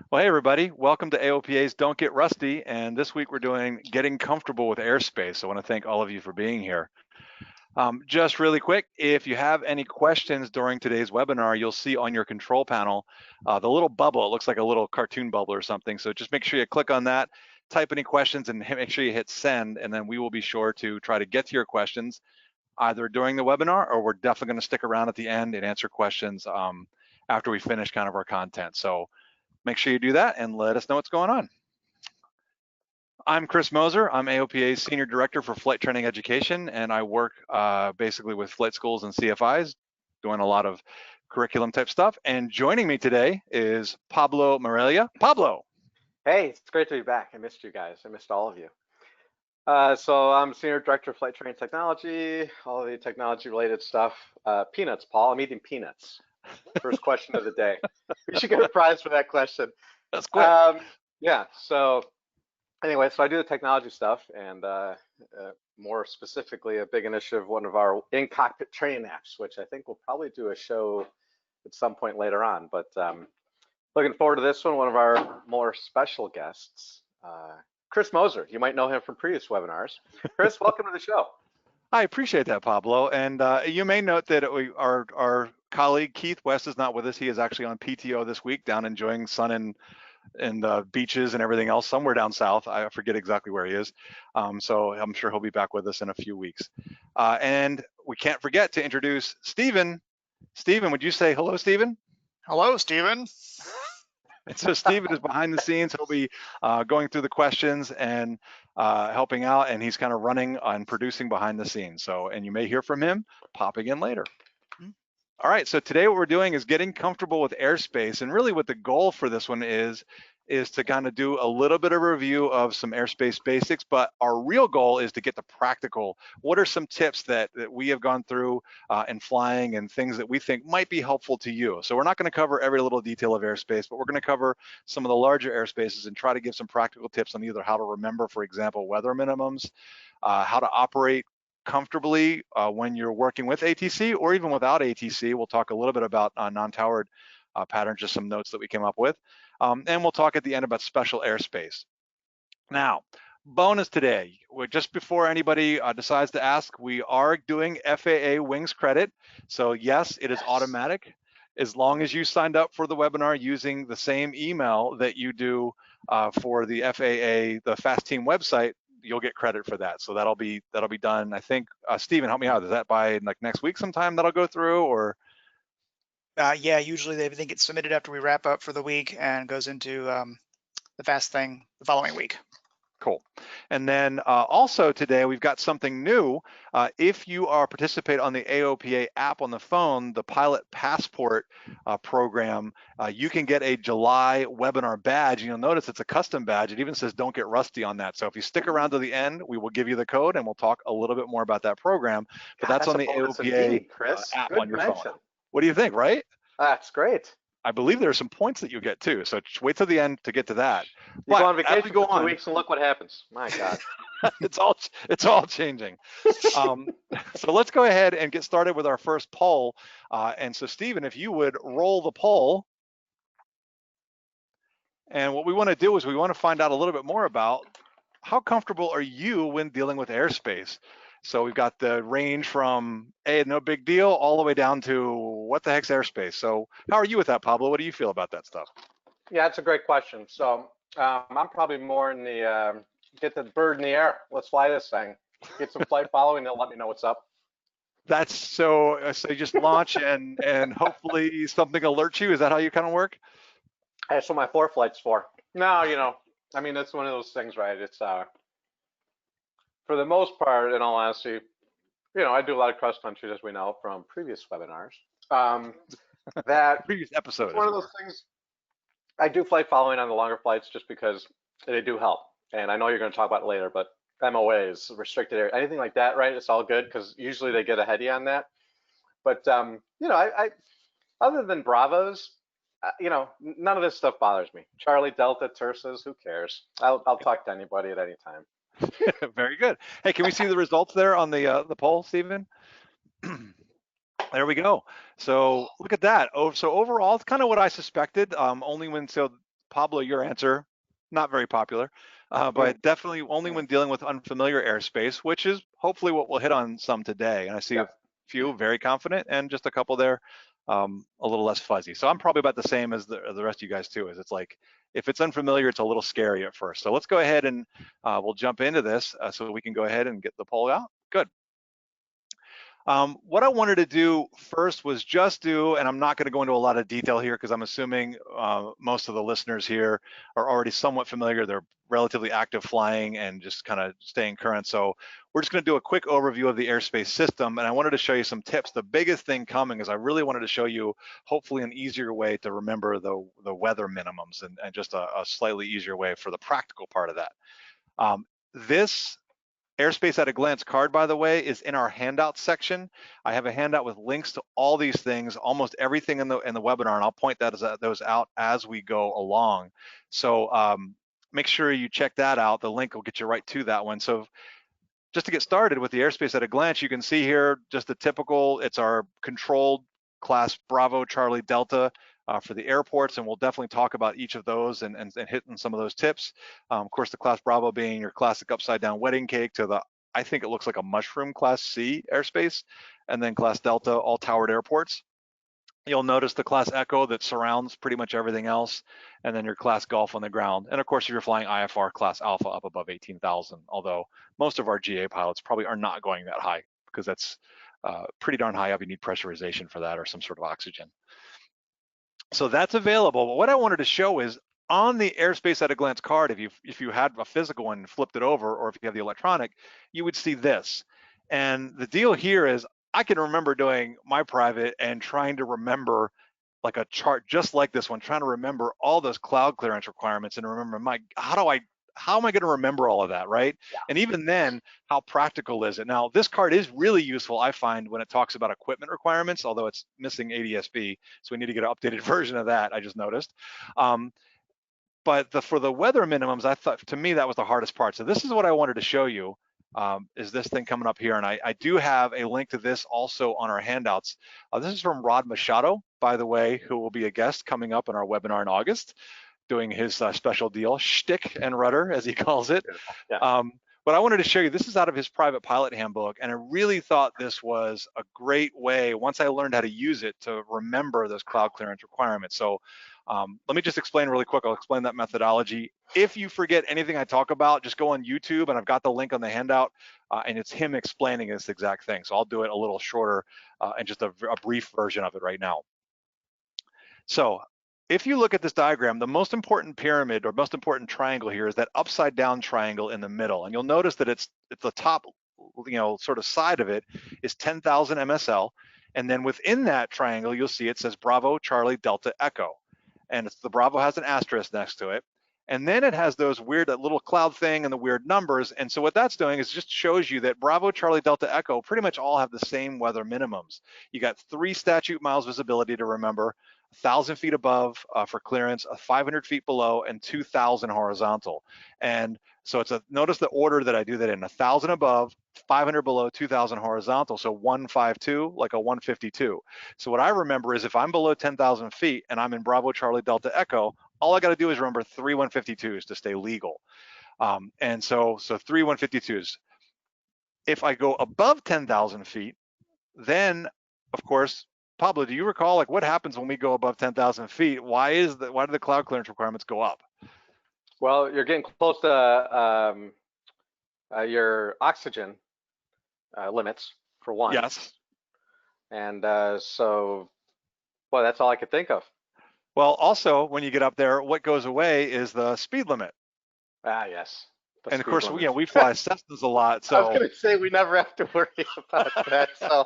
Well, hey everybody, welcome to AOPA's Don't Get Rusty, and this week we're doing Getting Comfortable with Airspace. I want to thank all of you for being here. Just really quick, if you have any questions during today's webinar, you'll see on your control panel the little bubble. It looks like a little cartoon bubble or something, so just make sure you click on that, type any questions, and make sure you hit send, and then we will be sure to try to get to your questions either during the webinar, or we're definitely going to stick around at the end and answer questions after we finish kind of our content. So make sure you do that and let us know what's going on. I'm Chris Moser. I'm AOPA's Senior Director for Flight Training Education, and I work basically with flight schools and CFIs, doing a lot of curriculum type stuff. And joining me today is Pablo Morelia. Pablo. Hey, it's great to be back. I missed you guys. I missed all of you. So I'm Senior Director of Flight Training Technology, all the technology related stuff. Peanuts, Paul. I'm eating peanuts. First question of the day. We should get a prize for that question. That's quick. Yeah, so anyway, so I do the technology stuff, and more specifically, a big initiative, one of our in-cockpit training apps, which I think we'll probably do a show at some point later on. But looking forward to this one of our more special guests, Chris Moser. You might know him from previous webinars. Chris, welcome to the show. I appreciate that, Pablo. And you may note that our colleague Keith West is not with us. He is actually on PTO this week, down enjoying sun and beaches and everything else somewhere down south. I forget exactly where he is. So I'm sure he'll be back with us in a few weeks. And we can't forget to introduce Stephen. Stephen, would you say hello, Stephen? Hello, Stephen. And so Stephen is behind the scenes. He'll be going through the questions and helping out, and he's kind of running and producing behind the scenes. So, and you may hear from him popping in later. All right, so today what we're doing is getting comfortable with airspace, and really what the goal for this one is to kind of do a little bit of a review of some airspace basics, but our real goal is to get the practical. What are some tips that we have gone through in flying and things that we think might be helpful to you? So we're not going to cover every little detail of airspace, but we're going to cover some of the larger airspaces and try to give some practical tips on either how to remember, for example, weather minimums, how to operate comfortably when you're working with ATC or even without ATC. We'll talk a little bit about non-towered patterns, just some notes that we came up with. And we'll talk at the end about special airspace. Now, bonus today, just before anybody decides to ask, we are doing FAA Wings credit. So yes, it is automatic. As long as you signed up for the webinar using the same email that you do for the FAA, the FAST Team website, you'll get credit for that. So that'll be done. I think Stephen, help me out. Is that by like next week sometime that'll go through, or? Yeah, usually they get submitted after we wrap up for the week and goes into the fast thing the following week. Cool. And then also today we've got something new. If you participate on the AOPA app on the phone, the Pilot Passport program, you can get a July webinar badge. You'll notice it's a custom badge. It even says "Don't Get Rusty" on that. So if you stick around to the end, we will give you the code and we'll talk a little bit more about that program. But that's on the AOPA app on your phone. What do you think, right? That's great. I believe there are some points that you get too. So just wait till the end to get to that. You go on vacation for 2 weeks and look what happens. My God. it's all changing. So let's go ahead and get started with our first poll. And so Stephen, if you would roll the poll. And what we want to do is we want to find out a little bit more about how comfortable are you when dealing with airspace. So we've got the range from no big deal all the way down to what the heck's airspace. So how are you with that, Pablo? What do you feel about that stuff? Yeah, that's a great question. So I'm probably more in the get the bird in the air. Let's fly this thing. Get some flight following. They'll let me know what's up. That's so you just launch and hopefully something alerts you. Is that how you kind of work? That's what my floor flight's for. No, I mean, it's one of those things, right? It's for the most part, in all honesty, I do a lot of cross country, as we know from previous webinars. That previous episode. One of those things. I do flight following on the longer flights just because they do help, and I know you're going to talk about it later. But MOAs, restricted area, anything like that, right? It's all good because usually they get ahead of you on that. But I other than Bravos, none of this stuff bothers me. Charlie, Delta, Tursas, who cares? I'll talk to anybody at any time. Very good. Hey, can we see the results there on the poll, Stephen? There we go. So look at that. So overall, it's kind of what I suspected. Only when Pablo, your answer, not very popular, but definitely only when dealing with unfamiliar airspace, which is hopefully what we'll hit on some today. And I see a few very confident and just a couple there a little less fuzzy. So I'm probably about the same as the rest of you guys too, is it's like, if it's unfamiliar, it's a little scary at first. So let's go ahead and we'll jump into this so we can go ahead and get the poll out. Good. What I wanted to do first was just do, and I'm not going to go into a lot of detail here because I'm assuming most of the listeners here are already somewhat familiar. They're relatively active flying and just kind of staying current. So we're just going to do a quick overview of the airspace system. And I wanted to show you some tips. The biggest thing coming is I really wanted to show you hopefully an easier way to remember the weather minimums and just a slightly easier way for the practical part of that. This Airspace at a Glance card, by the way, is in our handout section. I have a handout with links to all these things, almost everything in the webinar, and I'll point those out as we go along. So make sure you check that out. The link will get you right to that one. So just to get started with the Airspace at a Glance, you can see here just the typical, it's our controlled class Bravo, Charlie, Delta for the airports, and we'll definitely talk about each of those and hitting some of those tips. Of course, the class Bravo being your classic upside down wedding cake to the, I think it looks like a mushroom class C airspace, and then class Delta, all towered airports. You'll notice the class Echo that surrounds pretty much everything else, and then your class Golf on the ground. And of course, if you're flying IFR class Alpha up above 18,000, although most of our GA pilots probably are not going that high because that's pretty darn high up. You need pressurization for that or some sort of oxygen. So that's available. But what I wanted to show is on the Airspace at a Glance card, if you had a physical one and flipped it over, or if you have the electronic, you would see this. And the deal here is I can remember doing my private and trying to remember like a chart just like this one, trying to remember all those cloud clearance requirements and remember, how am I going to remember all of that, right? Yeah. And even then, how practical is it? Now, this card is really useful, I find, when it talks about equipment requirements, although it's missing ADS-B, so we need to get an updated version of that, I just noticed. But for the weather minimums, I thought, to me, that was the hardest part. So this is what I wanted to show you, is this thing coming up here. And I do have a link to this also on our handouts. This is from Rod Machado, by the way, who will be a guest coming up in our webinar in August, doing his special deal, shtick and rudder, as he calls it. Yeah. But I wanted to show you, this is out of his private pilot handbook, and I really thought this was a great way, once I learned how to use it, to remember those cloud clearance requirements. So let me just explain really quick. I'll explain that methodology. If you forget anything I talk about, just go on YouTube, and I've got the link on the handout, and it's him explaining this exact thing. So I'll do it a little shorter and just a brief version of it right now. So if you look at this diagram, the most important pyramid or most important triangle here is that upside down triangle in the middle. And you'll notice that it's the top, sort of side of it is 10,000 MSL. And then within that triangle, you'll see it says Bravo, Charlie, Delta, Echo. And the Bravo has an asterisk next to it. And then it has those weird, that little cloud thing and the weird numbers. And so what that's doing is just shows you that Bravo, Charlie, Delta, Echo pretty much all have the same weather minimums. You got 3 statute miles visibility to remember, 1,000 feet above for clearance, 500 feet below, and 2,000 horizontal. And so notice the order that I do that in: 1,000 above, 500 below, 2,000 horizontal. So 152, like a 152. So what I remember is if I'm below 10,000 feet and I'm in Bravo, Charlie, Delta, Echo, all I got to do is remember 3 152s to stay legal. And so 3 152s. If I go above 10,000 feet, then of course, Pablo, do you recall like what happens when we go above 10,000 feet? Why do the cloud clearance requirements go up? Well, you're getting close to your oxygen limits for one. Yes. And so, well, that's all I could think of. Well, also when you get up there, what goes away is the speed limit. Ah, yes. And of course, we fly Cessnas a lot. So I was going to say we never have to worry about that. So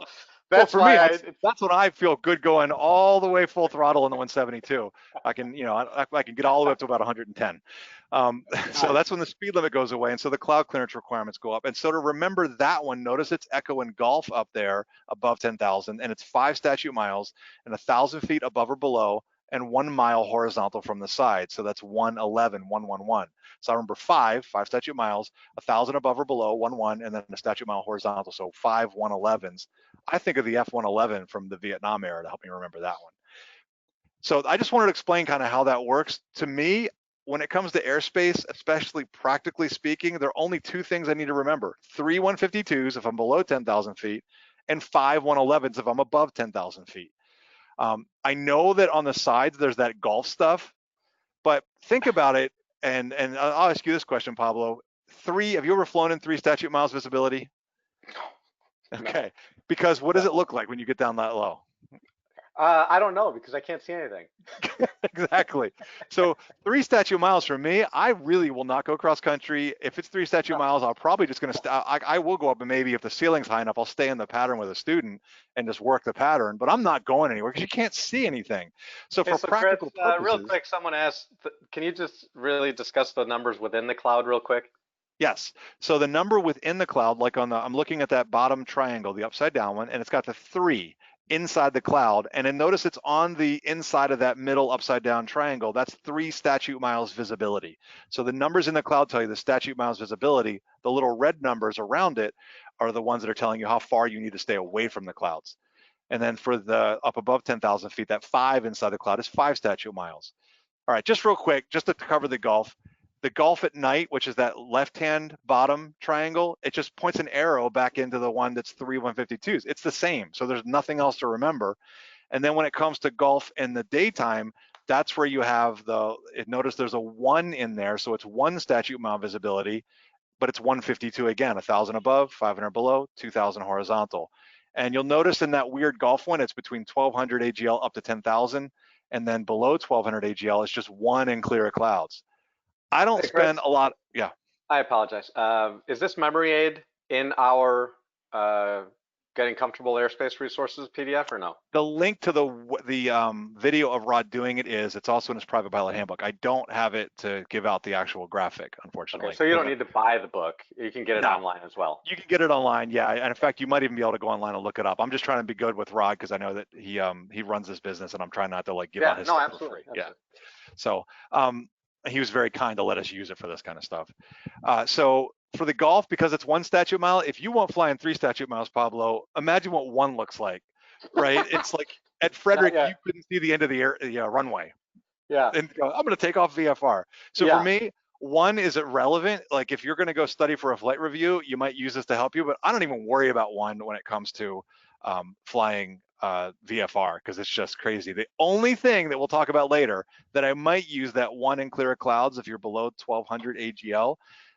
that's well, for me, that's when I feel good going all the way full throttle in the 172. I can, I can get all the way up to about 110. So that's when the speed limit goes away, and so the cloud clearance requirements go up. And so to remember that one, notice it's Echo and Golf up there above 10,000, and it's 5 statute miles and 1,000 feet above or below, and 1 mile horizontal from the side. So that's 111, 111. So I remember 5 statute miles, 1,000 above or below, 11, and then a statute mile horizontal. So 5 111s. I think of the F-111 from the Vietnam era to help me remember that one. So I just wanted to explain kind of how that works. To me, when it comes to airspace, especially practically speaking, there are only two things I need to remember. 3 152s if I'm below 10,000 feet, and 5 111s if I'm above 10,000 feet. I know that on the sides, there's that golf stuff, but think about it, and I'll ask you this question, Pablo. Have you ever flown in 3 statute miles visibility? Okay, because what does it look like when you get down that low? I don't know because I can't see anything. Exactly. So 3 statute miles for me, I really will not go cross country. If it's 3 statute miles, I'll probably just going to, I will go up, and maybe if the ceiling's high enough, I'll stay in the pattern with a student and just work the pattern, but I'm not going anywhere because you can't see anything. So for practical Chris, real purposes. quick, someone asked, can you just really discuss the numbers within the cloud real quick? Yes. So the number within the cloud, like I'm looking at that bottom triangle, the upside down one, and it's got the 3 inside the cloud. And then notice it's on the inside of that middle upside down triangle. That's 3 statute miles visibility. So the numbers in the cloud tell you the statute miles visibility. The little red numbers around it are the ones that are telling you how far you need to stay away from the clouds. And then for the up above 10,000 feet, that 5 inside the cloud is 5 statute miles. All right, just real quick, just to cover the Gulf. The Gulf at night, which is that left-hand bottom triangle, it just points an arrow back into the one that's 3 152s. It's the same, so there's nothing else to remember. And then when it comes to Gulf in the daytime, that's where you have notice there's a 1 in there, so it's 1 statute mile visibility, but it's 152 again, 1,000 above, 500 below, 2,000 horizontal. And you'll notice in that weird Gulf one, it's between 1,200 AGL up to 10,000, and then below 1,200 AGL, it's just 1 in clear clouds. I don't spend a lot. Yeah. I apologize. Is this memory aid in our getting comfortable airspace resources PDF or no? The link to the video of Rod doing it is. It's also in his private pilot handbook. I don't have it to give out the actual graphic, unfortunately. Okay, so you don't need to buy the book. You can get it online as well. You can get it online, yeah. And in fact, you might even be able to go online and look it up. I'm just trying to be good with Rod because I know that he runs this business, and I'm trying not to like give out his stuff for free. Yeah. So he was very kind to let us use it for this kind of stuff. So for the Gulf, because it's 1 statute mile, if you won't fly in 3 statute miles, Pablo, imagine what 1 looks like, right? It's like at Frederick, you couldn't see the end of the runway. Yeah. And I'm going to take off VFR. So for me, 1 is irrelevant. Like if you're going to go study for a flight review, you might use this to help you, but I don't even worry about 1 when it comes to flying VFR because it's just crazy. The only thing that we'll talk about later that I might use that 1 in clear clouds if you're below 1,200 AGL,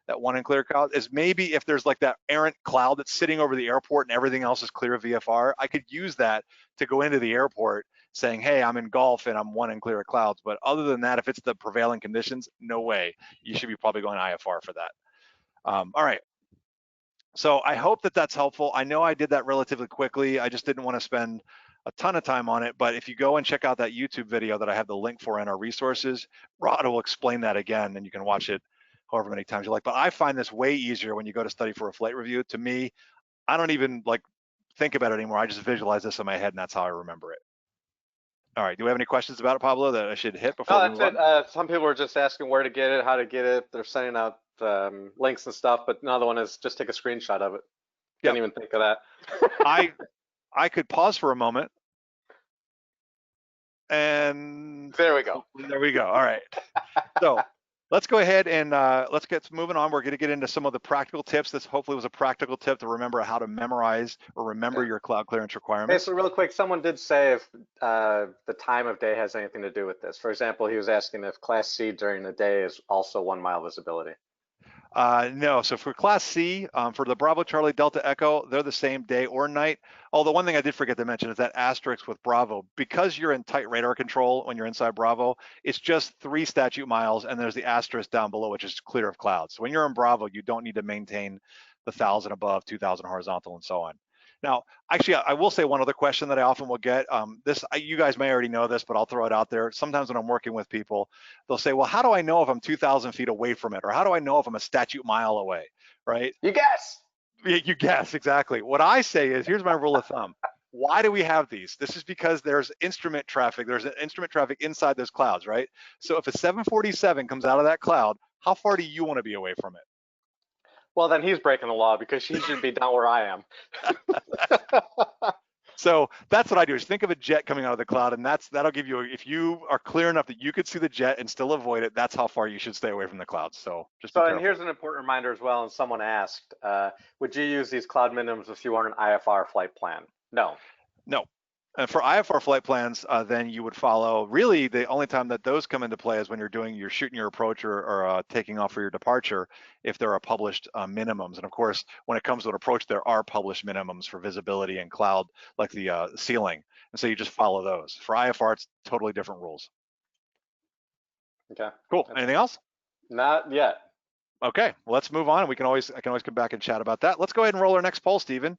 that 1 in clear cloud is maybe if there's like that errant cloud that's sitting over the airport and everything else is clear of VFR, I could use that to go into the airport saying, hey, I'm in Gulf and I'm 1 in clear clouds. But other than that, if it's the prevailing conditions, no way. You should be probably going IFR for that. All right. So I hope that that's helpful. I know I did that relatively quickly. I just didn't want to spend a ton of time on it, but if you go and check out that YouTube video that I have the link for in our resources, Rod will explain that again, and you can watch it however many times you like. But I find this way easier when you go to study for a flight review. To me, I don't even like think about it anymore. I just visualize this in my head, and that's how I remember it. All right, do we have any questions about it, Pablo, that I should hit before we move on? Some people were just asking where to get it, how to get it. They're sending out links and stuff, but another one is just take a screenshot of it. Didn't even think of that. I could pause for a moment. And there we go. There we go. All right. So let's go ahead and let's get moving on. We're going to get into some of the practical tips. This hopefully was a practical tip to remember how to memorize or remember your cloud clearance requirements. Hey, so real quick, someone did say if the time of day has anything to do with this. For example, he was asking if Class C during the day is also 1 mile visibility. No, so for Class C, for the Bravo Charlie Delta Echo, they're the same day or night. Although one thing I did forget to mention is that asterisk with Bravo, because you're in tight radar control when you're inside Bravo, it's just 3 statute miles, and there's the asterisk down below, which is clear of clouds. So when you're in Bravo, you don't need to maintain the 1,000 above, 2,000 horizontal, and so on. Now, actually, I will say one other question that I often will get. You guys may already know this, but I'll throw it out there. Sometimes when I'm working with people, they'll say, well, how do I know if I'm 2,000 feet away from it? Or how do I know if I'm a statute mile away, right? You guess. You guess, exactly. What I say is, here's my rule of thumb. Why do we have these? This is because there's instrument traffic. There's instrument traffic inside those clouds, right? So if a 747 comes out of that cloud, how far do you want to be away from it? Well, then he's breaking the law because he should be down where I am. So that's what I do is think of a jet coming out of the cloud, and that'll give you, if you are clear enough that you could see the jet and still avoid it, that's how far you should stay away from the clouds. So just be So, and careful. here's an important reminder as well. And someone asked, would you use these cloud minimums if you want an IFR flight plan? No. No. And for IFR flight plans, then you would follow, really the only time that those come into play is when you're shooting your approach or taking off for your departure, if there are published minimums. And of course, when it comes to an approach, there are published minimums for visibility and cloud, like the ceiling. And so you just follow those. For IFR, it's totally different rules. Okay. Cool. Anything else? Not yet. Okay, well, let's move on. I can always come back and chat about that. Let's go ahead and roll our next poll, Stephen.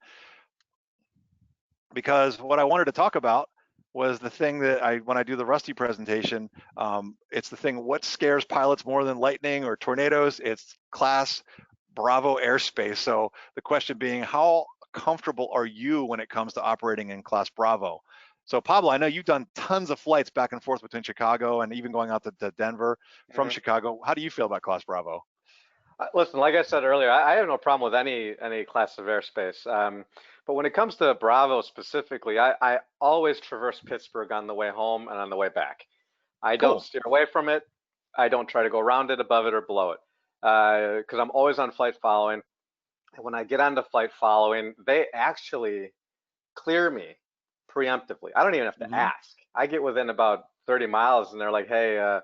Because what I wanted to talk about was the thing that when I do the Rusty presentation, it's the thing, what scares pilots more than lightning or tornadoes? It's class Bravo airspace. So the question being, how comfortable are you when it comes to operating in class Bravo? So Pablo, I know you've done tons of flights back and forth between Chicago and even going out to Denver from Chicago. How do you feel about class Bravo? Listen, like I said earlier, I have no problem with any class of airspace. But when it comes to Bravo specifically, I always traverse Pittsburgh on the way home and on the way back. I don't steer away from it. I don't try to go around it, above it, or below it, because I'm always on flight following. And when I get onto flight following, they actually clear me preemptively. I don't even have to ask. I get within about 30 miles, and they're like, "Hey,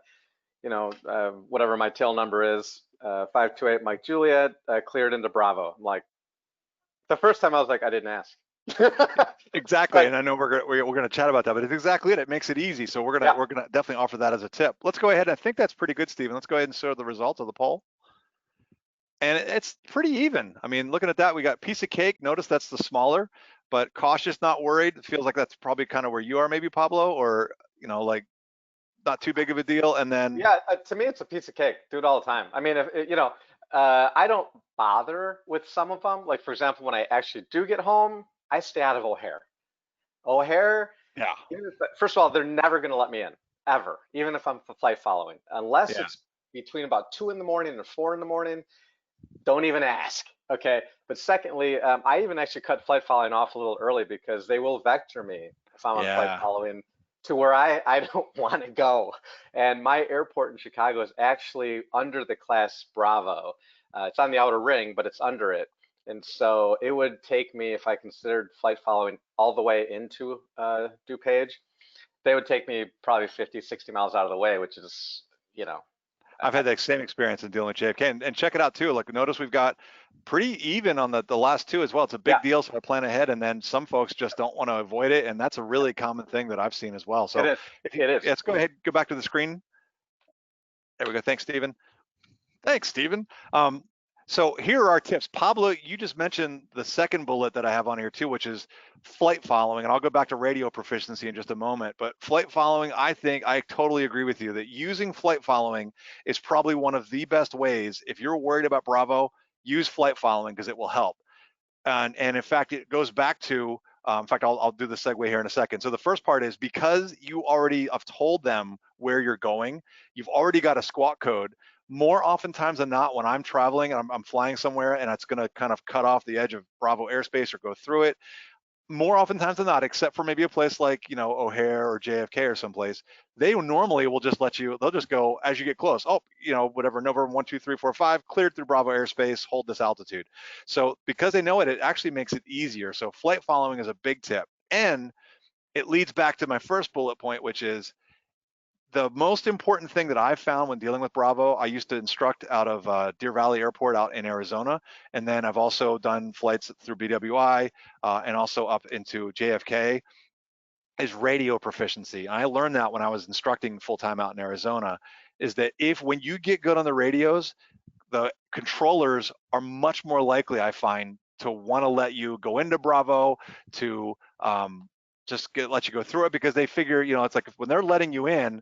whatever my tail number is, 528 Mike Juliet, cleared into Bravo." I'm like, the first time I was like, I didn't ask. Exactly, right. And I know we're gonna chat about that, but it's exactly it. It makes it easy. So we're gonna definitely offer that as a tip. Let's go ahead. I think that's pretty good, Stephen. Let's go ahead and show the results of the poll. And it's pretty even. I mean, looking at that, we got piece of cake. Notice that's the smaller, but cautious, not worried. It feels like that's probably kind of where you are, maybe Pablo, or like not too big of a deal. And then to me, it's a piece of cake. Do it all the time. I mean, if I don't bother with some of them. Like, for example, when I actually do get home, I stay out of O'Hare. O'Hare, first of all, they're never going to let me in, ever, even if I'm flight following, unless it's between about 2 in the morning and 4 in the morning. Don't even ask, okay? But secondly, I even actually cut flight following off a little early because they will vector me if I'm on flight following to where I don't want to go. And my airport in Chicago is actually under the class Bravo. It's on the outer ring, but it's under it. And so it would take me, if I considered flight following all the way into DuPage, they would take me probably 50, 60 miles out of the way, which is, I've had that same experience in dealing with JFK. And check it out too. Like, notice we've got pretty even on the last two as well. It's a big deal, so I plan ahead. And then some folks just don't want to avoid it, and that's a really common thing that I've seen as well. So it is. Let's go ahead, go back to the screen. There we go. Thanks, Stephen. Thanks, Stephen. So here are our tips. Pablo, you just mentioned the second bullet that I have on here too, which is flight following. And I'll go back to radio proficiency in just a moment. But flight following, I think I totally agree with you that using flight following is probably one of the best ways. If you're worried about Bravo, use flight following because it will help. And in fact, it goes back to, in fact, I'll do the segue here in a second. So the first part is because you already have told them where you're going, you've already got a squawk code. More oftentimes than not, when I'm traveling and I'm flying somewhere and it's going to kind of cut off the edge of Bravo airspace or go through it, more oftentimes than not, except for maybe a place like, O'Hare or JFK or someplace, they normally will just they'll just go as you get close. Oh, whatever, November 1, 2, 3, 4, 5, cleared through Bravo airspace, hold this altitude. So because they know it, it actually makes it easier. So flight following is a big tip. And it leads back to my first bullet point, which is the most important thing that I've found when dealing with Bravo. I used to instruct out of Deer Valley Airport out in Arizona, and then I've also done flights through BWI and also up into JFK, is radio proficiency. I learned that when I was instructing full-time out in Arizona, is that when you get good on the radios, the controllers are much more likely, I find, to want to let you go into Bravo, to just let you go through it, because they figure, it's like when they're letting you in,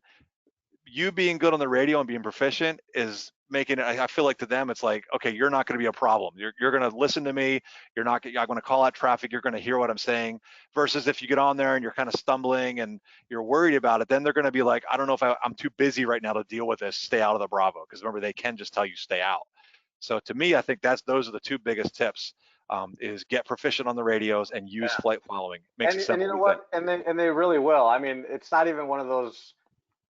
you being good on the radio and being proficient is making it, I feel like to them, it's like, okay, you're not going to be a problem. You're going to listen to me. I'm going to call out traffic. You're going to hear what I'm saying, versus if you get on there and you're kind of stumbling and you're worried about it, then they're going to be like, I don't know if I'm too busy right now to deal with this. Stay out of the Bravo. Because remember, they can just tell you stay out. So to me, I think those are the two biggest tips is get proficient on the radios and use flight following. Makes it simple. And you know what? And they really will. I mean, it's not even one of those.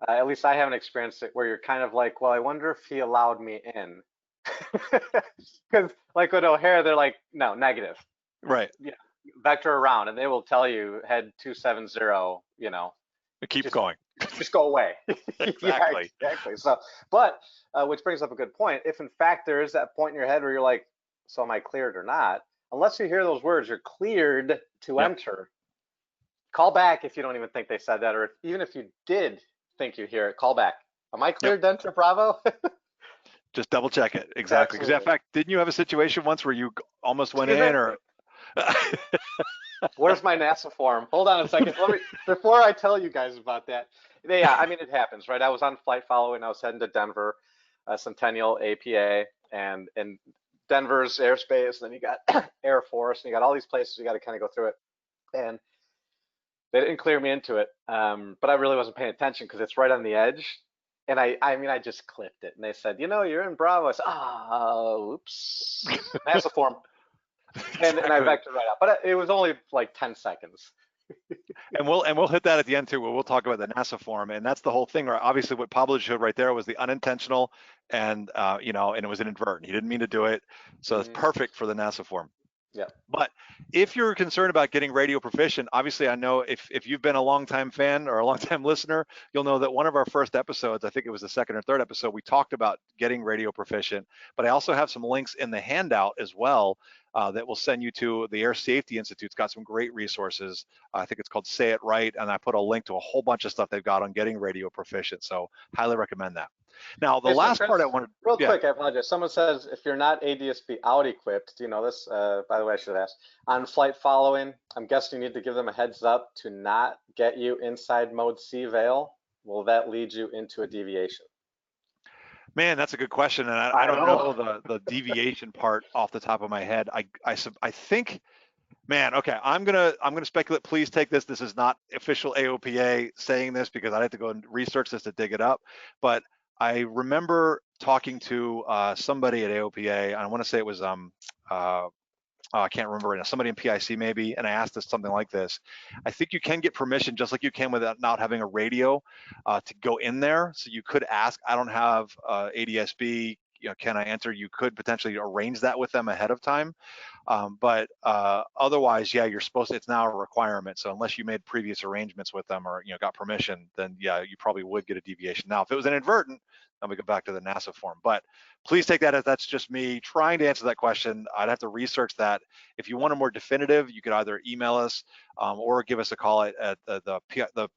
At least I haven't experienced it where you're kind of like, well, I wonder if he allowed me in. Because like with O'Hare, they're like, no, negative. Right. Yeah, vector around, and they will tell you head 270. Keep going. Just go away. Exactly. Yeah, exactly. So, but which brings up a good point. If in fact there is that point in your head where you're like, so am I cleared or not? Unless you hear those words, you're cleared to enter. Call back if you don't even think they said that, or even if you did think you hear it, call back. Am I cleared to enter Bravo? Just double check it. Exactly. Because in fact, didn't you have a situation once where you almost went in, or? Where's my NASA form? Hold on a second. Before I tell you guys about that. Yeah, I mean, it happens, right? I was on flight following. I was heading to Denver, Centennial APA, and Denver's airspace. And then you got Air Force, and you got all these places you got to kind of go through it. And they didn't clear me into it, but I really wasn't paying attention because it's right on the edge. And I mean, I just clipped it. And they said, you're in Bravo. I said, oops, NASA form. And I vectored right out, but it was only like 10 seconds. And we'll hit that at the end too, where we'll talk about the NASA form, and that's the whole thing. Right? Obviously, what Pablo showed right there was the unintentional, and and it was inadvertent. He didn't mean to do it, so it's perfect for the NASA form. Yeah. But if you're concerned about getting radio proficient, obviously I know if you've been a longtime fan or a longtime listener, you'll know that one of our first episodes, I think it was the second or third episode, we talked about getting radio proficient. But I also have some links in the handout as well that will send you to the Air Safety Institute's got some great resources. I think it's called Say It Right, and I put a link to a whole bunch of stuff they've got on getting radio proficient. So highly recommend that. Now, the last part I wanted, real quick, I apologize. Someone says if you're not ADSB out equipped, do you know this? By the way, I should ask. On flight following, I'm guessing you need to give them a heads up to not get you inside mode C veil. Will that lead you into a deviation? Man, that's a good question, and I don't know the deviation part off the top of my head. I think, man, okay, I'm gonna speculate. Please take this. This is not official AOPA saying this because I'd have to go and research this to dig it up. But I remember talking to somebody at AOPA, and I want to say it was I can't remember right now, somebody in PIC maybe, and I asked this something like this. I think you can get permission just like you can without not having a radio to go in there. So you could ask, I don't have ADSB, can I enter? You could potentially arrange that with them ahead of time. But otherwise, yeah, you're supposed to, it's now a requirement. So unless you made previous arrangements with them or got permission, then yeah, you probably would get a deviation. Now, if it was inadvertent, then we go back to the NASA form. But please take that as that's just me trying to answer that question. I'd have to research that. If you want a more definitive, you could either email us or give us a call at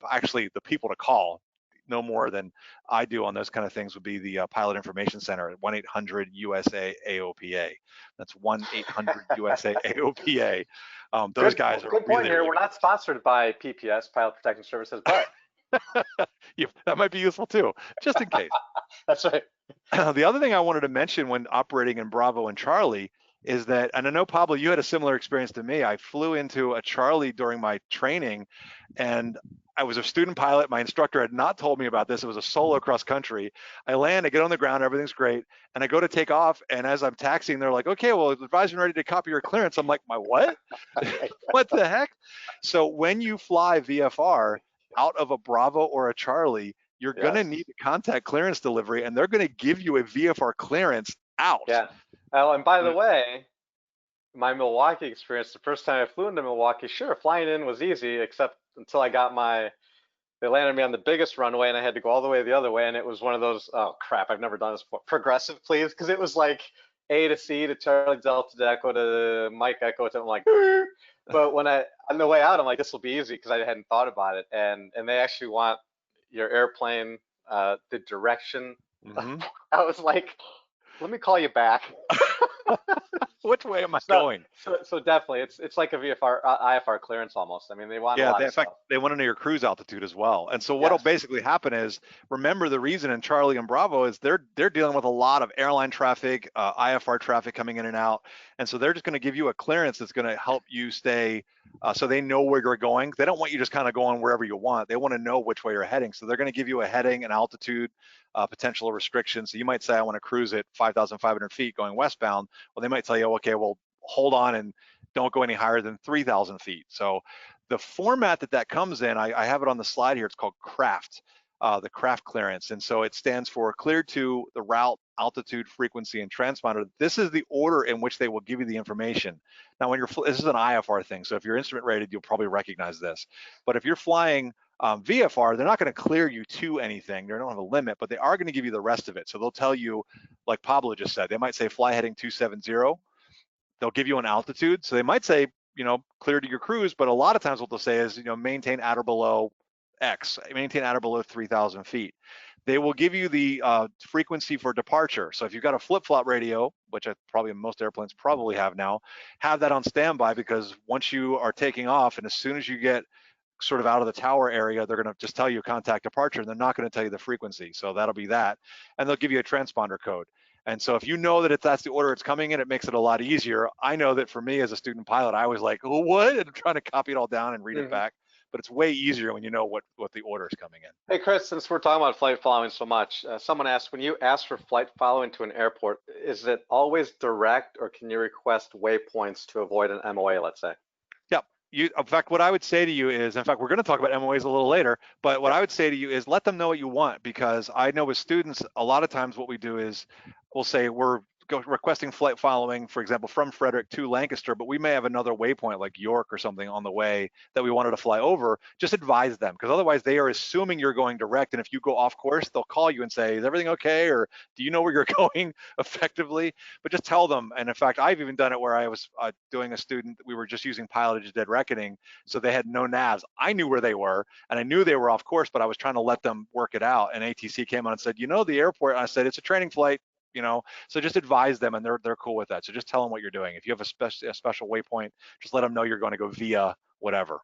actually the people to call. No more than I do on those kind of things would be the Pilot Information Center at 1-800-USA-AOPA. That's 1-800-USA-AOPA. Those guys are good point here. We're not sponsored by PPS, Pilot Protection Services, but yeah, that might be useful too, just in case. That's right. The other thing I wanted to mention when operating in Bravo and Charlie is that, and I know, Pablo, you had a similar experience to me. I flew into a Charlie during my training, and I was a student pilot. My instructor had not told me about this. It was a solo cross country. I land, I get on the ground, everything's great, and I go to take off, and as I'm taxiing, they're like, okay, well, the advisor's ready to copy your clearance. I'm like, my what? What the heck? So when you fly VFR out of a Bravo or a Charlie, you're going to need a contact clearance delivery, and they're going to give you a VFR clearance out. Yeah. Oh, and by the way, my Milwaukee experience, the first time I flew into Milwaukee, sure, flying in was easy, except until I got they landed me on the biggest runway and I had to go all the way the other way. And it was one of those, oh crap, I've never done this before. Progressive, please. Because it was like A to C to Charlie Delta to Echo to Mike Echo to, I'm like, but when on the way out, I'm like, this will be easy because I hadn't thought about it. And they actually want your airplane, the direction. I was like, let me call you back. Which way am I going? So definitely, it's like a VFR, IFR clearance almost. I mean, they want a lot of stuff. They want to know your cruise altitude as well. And so what'll basically happen is, remember the reason in Charlie and Bravo is they're dealing with a lot of airline traffic, IFR traffic coming in and out. And so they're just going to give you a clearance that's going to help you stay, so they know where you're going. They don't want you just kind of going wherever you want. They want to know which way you're heading. So they're going to give you a heading, an altitude, potential restrictions. So you might say, I want to cruise at 5,500 feet going westbound. Well, they might tell you, okay, well, hold on and don't go any higher than 3,000 feet. So the format that comes in, I have it on the slide here. It's called CRAFT, the CRAFT clearance. And so it stands for cleared to the route, altitude, frequency, and transponder. This is the order in which they will give you the information. Now, when this is an IFR thing, so if you're instrument rated, you'll probably recognize this. But if you're flying VFR, they're not going to clear you to anything. They don't have a limit, but they are going to give you the rest of it. So they'll tell you, like Pablo just said, they might say fly heading 270. They'll give you an altitude. So they might say, clear to your cruise, but a lot of times what they'll say is, maintain at or below X, maintain at or below 3,000 feet. They will give you the frequency for departure. So if you've got a flip-flop radio, which probably most airplanes probably have now, have that on standby, because once you are taking off and as soon as you get sort of out of the tower area, they're going to just tell you contact departure, and they're not going to tell you the frequency. So that'll be that. And they'll give you a transponder code. And so if you know that that's the order it's coming in, it makes it a lot easier. I know that for me as a student pilot, I was like, oh, what? And I'm trying to copy it all down and read it back. But it's way easier when you know what the order is coming in. Hey, Chris, since we're talking about flight following so much, someone asked, when you ask for flight following to an airport, is it always direct, or can you request waypoints to avoid an MOA, let's say? Yep. In fact, what I would say to you is, in fact, we're going to talk about MOAs a little later, but what I would say to you is let them know what you want, because I know with students, a lot of times what we do is we'll say we're requesting flight following, for example, from Frederick to Lancaster, but we may have another waypoint like York or something on the way that we wanted to fly over. Just advise them, because otherwise they are assuming you're going direct, and if you go off course, they'll call you and say, is everything okay, or do you know where you're going effectively? But just tell them. And in fact, I've even done it where I was doing a student, we were just using pilotage dead reckoning, so they had no navs. I knew where they were, and I knew they were off course, but I was trying to let them work it out, and ATC came on and said, the airport, and I said, it's a training flight, so just advise them, and they're cool with that. So just tell them what you're doing. If you have a special waypoint, just let them know you're going to go via whatever.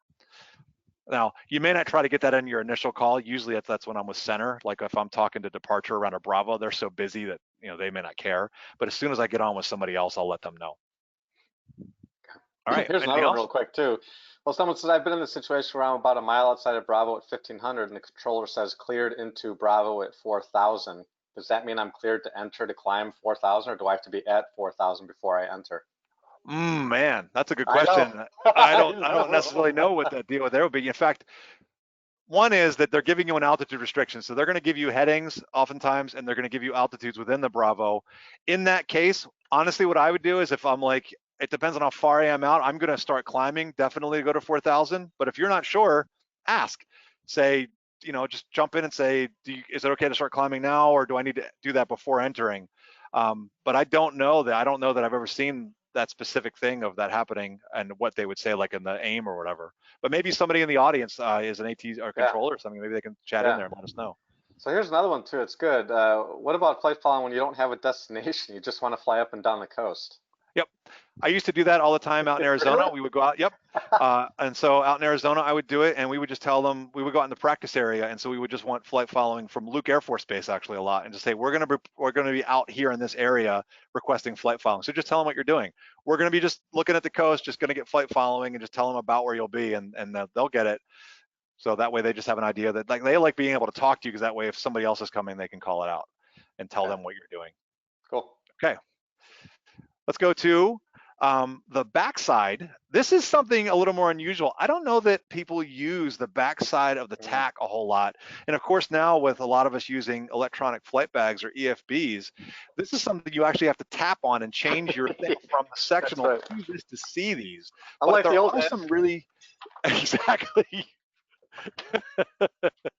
Now, you may not try to get that in your initial call. Usually that's when I'm with center. Like if I'm talking to departure around a Bravo, they're so busy that they may not care. But as soon as I get on with somebody else, I'll let them know. All right. Here's another one real quick too. Well, someone says, I've been in this situation where I'm about a mile outside of Bravo at 1500, and the controller says cleared into Bravo at 4000. Does that mean I'm cleared to enter to climb 4,000, or do I have to be at 4,000 before I enter? Man, that's a good question. I don't necessarily know what that deal there would be. In fact, one is that they're giving you an altitude restriction. So they're going to give you headings oftentimes, and they're going to give you altitudes within the Bravo. In that case, honestly, what I would do is if I'm like, it depends on how far I am out, I'm going to start climbing, definitely go to 4,000. But if you're not sure, ask. Say, just jump in and say, is it okay to start climbing now, or do I need to do that before entering? But I don't know that I've ever seen that specific thing of that happening and what they would say like in the AIM or whatever. But maybe somebody in the audience is an AT or controller or something. Maybe they can chat in there and let us know. So here's another one too. It's good. What about flight following when you don't have a destination? You just want to fly up and down the coast? Yep. I used to do that all the time out in Arizona. Really? We would go out, yep. And so out in Arizona, I would do it, and we would just tell them, we would go out in the practice area, and so we would just want flight following from Luke Air Force Base actually a lot, and just say, we're gonna be out here in this area requesting flight following. So just tell them what you're doing. We're gonna be just looking at the coast, just gonna get flight following, and just tell them about where you'll be, and they'll get it. So that way they just have an idea that they like being able to talk to you, because that way if somebody else is coming, they can call it out and tell them what you're doing. Cool. Okay. Let's go to the backside. This is something a little more unusual. I don't know that people use the backside of the TAC a whole lot. And of course, now with a lot of us using electronic flight bags or EFBs, this is something you actually have to tap on and change your thing from the sectional to this to see these. Unlike but there the old are some really, exactly.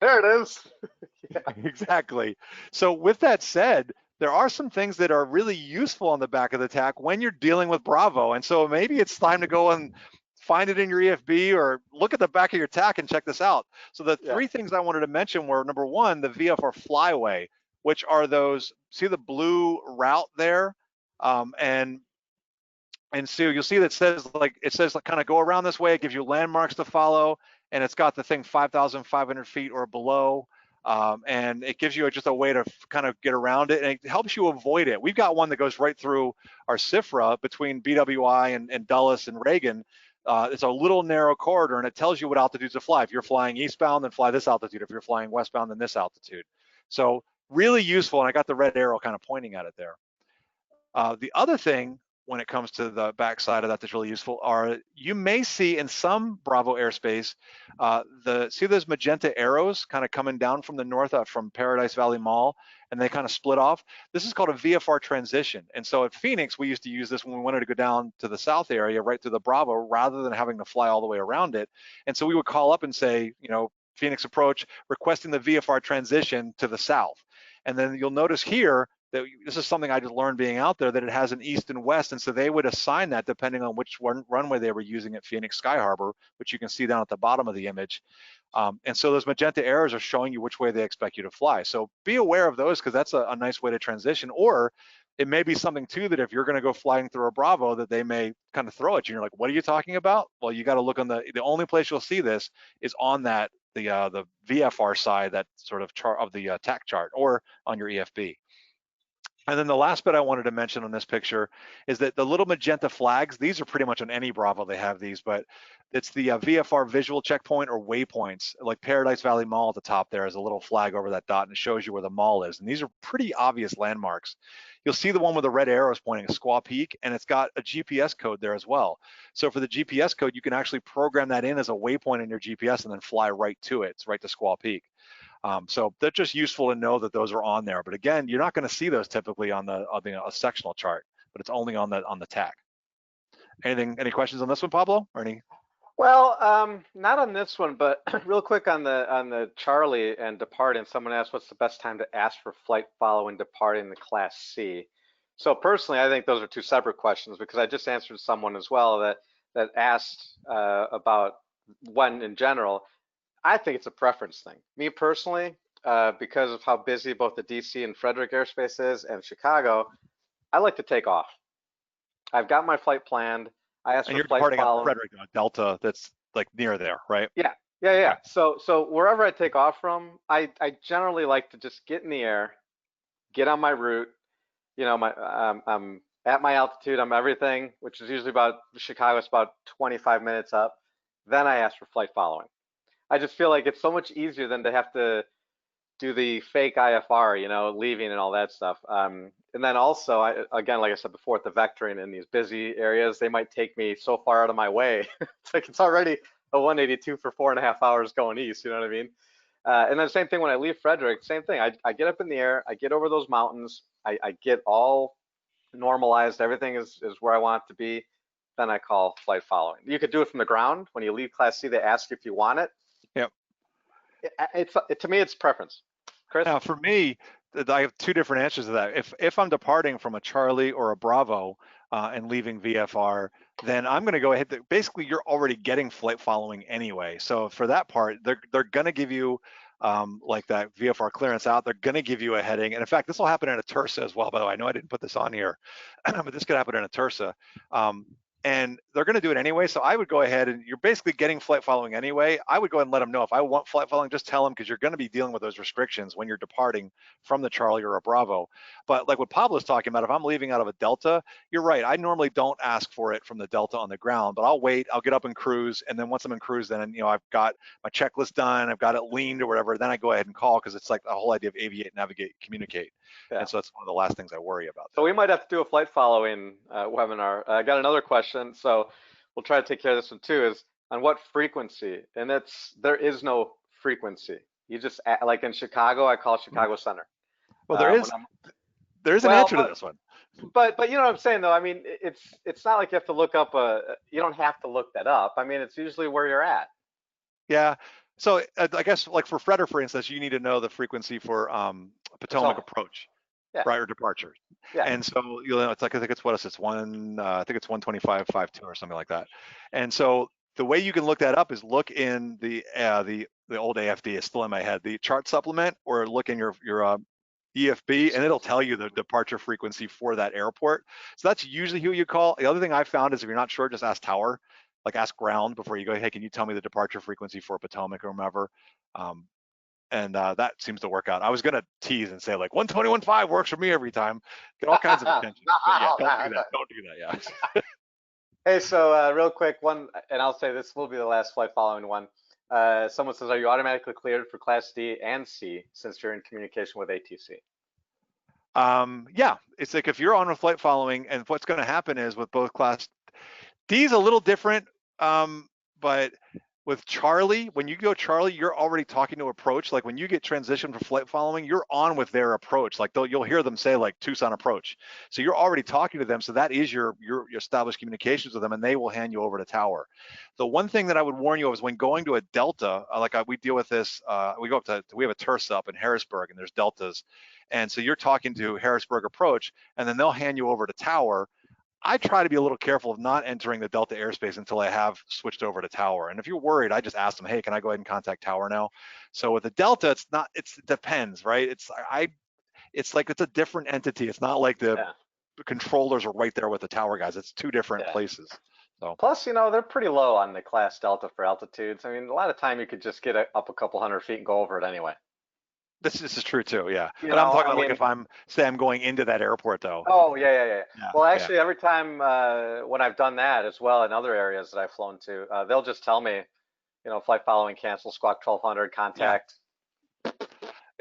There it is. Exactly. So with that said, there are some things that are really useful on the back of the TAC when you're dealing with Bravo. And so maybe it's time to go and find it in your EFB or look at the back of your TAC and check this out. So the three things I wanted to mention were, number one, the VFR Fly Way, which are those, see the blue route there? And so you'll see that it says kind of go around this way. It gives you landmarks to follow, and it's got the thing 5,500 feet or below. And it gives you just a way to kind of get around it, and it helps you avoid it. We've got one that goes right through our CIFRA between BWI and Dulles and Reagan. It's a little narrow corridor, and it tells you what altitudes to fly. If you're flying eastbound, then fly this altitude. If you're flying westbound, then this altitude. So really useful, and I got the red arrow kind of pointing at it there. The other thing when it comes to the backside of that that's really useful are you may see in some Bravo airspace, see those magenta arrows kind of coming down from the north from Paradise Valley Mall, and they kind of split off. This is called a VFR transition. And so at Phoenix, we used to use this when we wanted to go down to the south area, right through the Bravo, rather than having to fly all the way around it. And so we would call up and say, Phoenix approach, requesting the VFR transition to the south. And then you'll notice here that this is something I just learned being out there, that it has an east and west. And so they would assign that depending on which runway they were using at Phoenix Sky Harbor, which you can see down at the bottom of the image. And so those magenta arrows are showing you which way they expect you to fly. So be aware of those, because that's a nice way to transition. Or it may be something too that if you're going to go flying through a Bravo, that they may kind of throw at you. And you're like, what are you talking about? Well, you got to look on the only place you'll see this is on that the VFR side, that sort of chart of the TAC chart, or on your EFB. And then the last bit I wanted to mention on this picture is that the little magenta flags, these are pretty much on any Bravo, they have these, but it's the VFR visual checkpoint or waypoints. Like Paradise Valley Mall at the top there is a little flag over that dot, and it shows you where the mall is. And these are pretty obvious landmarks. You'll see the one with the red arrows pointing at Squaw Peak, and it's got a GPS code there as well. So for the GPS code, you can actually program that in as a waypoint in your GPS and then fly right to it. It's right to Squaw Peak. So they're just useful to know that those are on there. But again, you're not going to see those typically on the a sectional chart, but it's only on the TAC. Any questions on this one, Pablo? Or any? Well, not on this one, but real quick on the Charlie and departing. Someone asked, what's the best time to ask for flight following departing the Class C? So personally, I think those are two separate questions, because I just answered someone as well that asked about when in general. I think it's a preference thing. Me personally, because of how busy both the DC and Frederick airspace is and Chicago, I like to take off. I've got my flight planned. I asked And for you're flight departing following. on Frederick Delta, that's like near there, right? Yeah. Okay. So wherever I take off from, I generally like to just get in the air, get on my route. I'm at my altitude, I'm everything, which is usually about Chicago, it's about 25 minutes up. Then I ask for flight following. I just feel like it's so much easier than to have to do the fake IFR, leaving and all that stuff. And then also, again, like I said before, the vectoring in these busy areas, they might take me so far out of my way. It's like it's already a 182 for 4.5 hours going east, you know what I mean? And then same thing when I leave Frederick, same thing. I get up in the air, I get over those mountains, I get all normalized, everything is where I want it to be. Then I call flight following. You could do it from the ground. When you leave Class C, they ask if you want it. Yep. To me, it's preference. Chris? Now, for me, I have two different answers to that. If I'm departing from a Charlie or a Bravo and leaving VFR, then I'm going to go ahead. Basically, you're already getting flight following anyway. So for that part, they're going to give you like that VFR clearance out. They're going to give you a heading. And in fact, this will happen in a Tersa as well. By the way, I know I didn't put this on here, but this could happen in a Tersa. And they're going to do it anyway. So I would go ahead, and you're basically getting flight following anyway. I would go ahead and let them know if I want flight following, just tell them, because you're going to be dealing with those restrictions when you're departing from the Charlie or a Bravo. But like what Pablo's talking about, if I'm leaving out of a Delta, you're right. I normally don't ask for it from the Delta on the ground, but I'll wait, I'll get up and cruise. And then once I'm in cruise, then, I've got my checklist done, I've got it leaned or whatever, then I go ahead and call, because it's like the whole idea of aviate, navigate, communicate. Yeah. And so that's one of the last things I worry about. So we might have to do a flight following webinar. I got another question, so we'll try to take care of this one too, is on what frequency? And there is no frequency. You just, like in Chicago, I call Chicago Center. Well, there's an answer to this one. But you know what I'm saying though? I mean, it's not like you have to look up you don't have to look that up. I mean, it's usually where you're at. Yeah. So I guess like for Frederick, for instance, you need to know the frequency for Potomac approach. Yeah. Right, or departure. Yeah. And so it's like, I think it's 125.52 or something like that. And so the way you can look that up is look in the old AFD, is still in my head, the chart supplement, or look in your EFB, and it'll tell you the departure frequency for that airport. So that's usually who you call. The other thing I found is if you're not sure, just ask tower, like ask ground before you go, hey, can you tell me the departure frequency for Potomac or whomever? And that seems to work out. I was gonna tease and say like 121.5 works for me every time. Get all kinds of attention. But yeah, don't do that. Don't do that. Yeah. Hey, so real quick, one, and I'll say this will be the last flight following one. Someone says, are you automatically cleared for Class D and C since you're in communication with ATC? Yeah, it's like if you're on a flight following, and what's going to happen is with both class D is a little different, but with Charlie, when you go Charlie, you're already talking to approach. Like when you get transition for flight following, you're on with their approach. Like you'll hear them say like Tucson approach. So you're already talking to them. So that is your established communications with them, and they will hand you over to tower. The one thing that I would warn you of is when going to a delta, we deal with this. We have a TERS up in Harrisburg, and there's deltas, and so you're talking to Harrisburg approach, and then they'll hand you over to tower. I try to be a little careful of not entering the Delta airspace until I have switched over to tower. And if you're worried, I just ask them, hey, can I go ahead and contact tower now? So with the Delta, it depends, right? It's like it's a different entity. It's not like the controllers are right there with the tower guys. It's two different places. So plus, they're pretty low on the class Delta for altitudes. I mean, a lot of time you could just get up a couple hundred feet and go over it anyway. This is true too, yeah. But I'm talking about like if I'm going into that airport though. Oh, yeah. Well, actually, every time when I've done that as well in other areas that I've flown to, they'll just tell me, flight following, cancel, squawk 1200, contact. Yeah.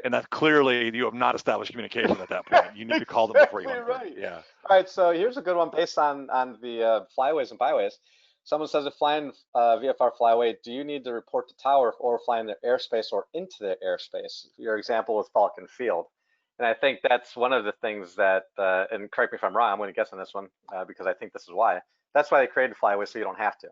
And that clearly you have not established communication at that point. You need to call them before you enter. Right. Yeah. All right, so here's a good one based on the flyways and byways. Someone says, if flying VFR Fly Way, do you need to report to tower or flying their airspace or into their airspace? Your example with Falcon Field. And I think that's one of the things that, and correct me if I'm wrong, I'm going to guess on this one because I think this is why. That's why they created Flyway, so you don't have to.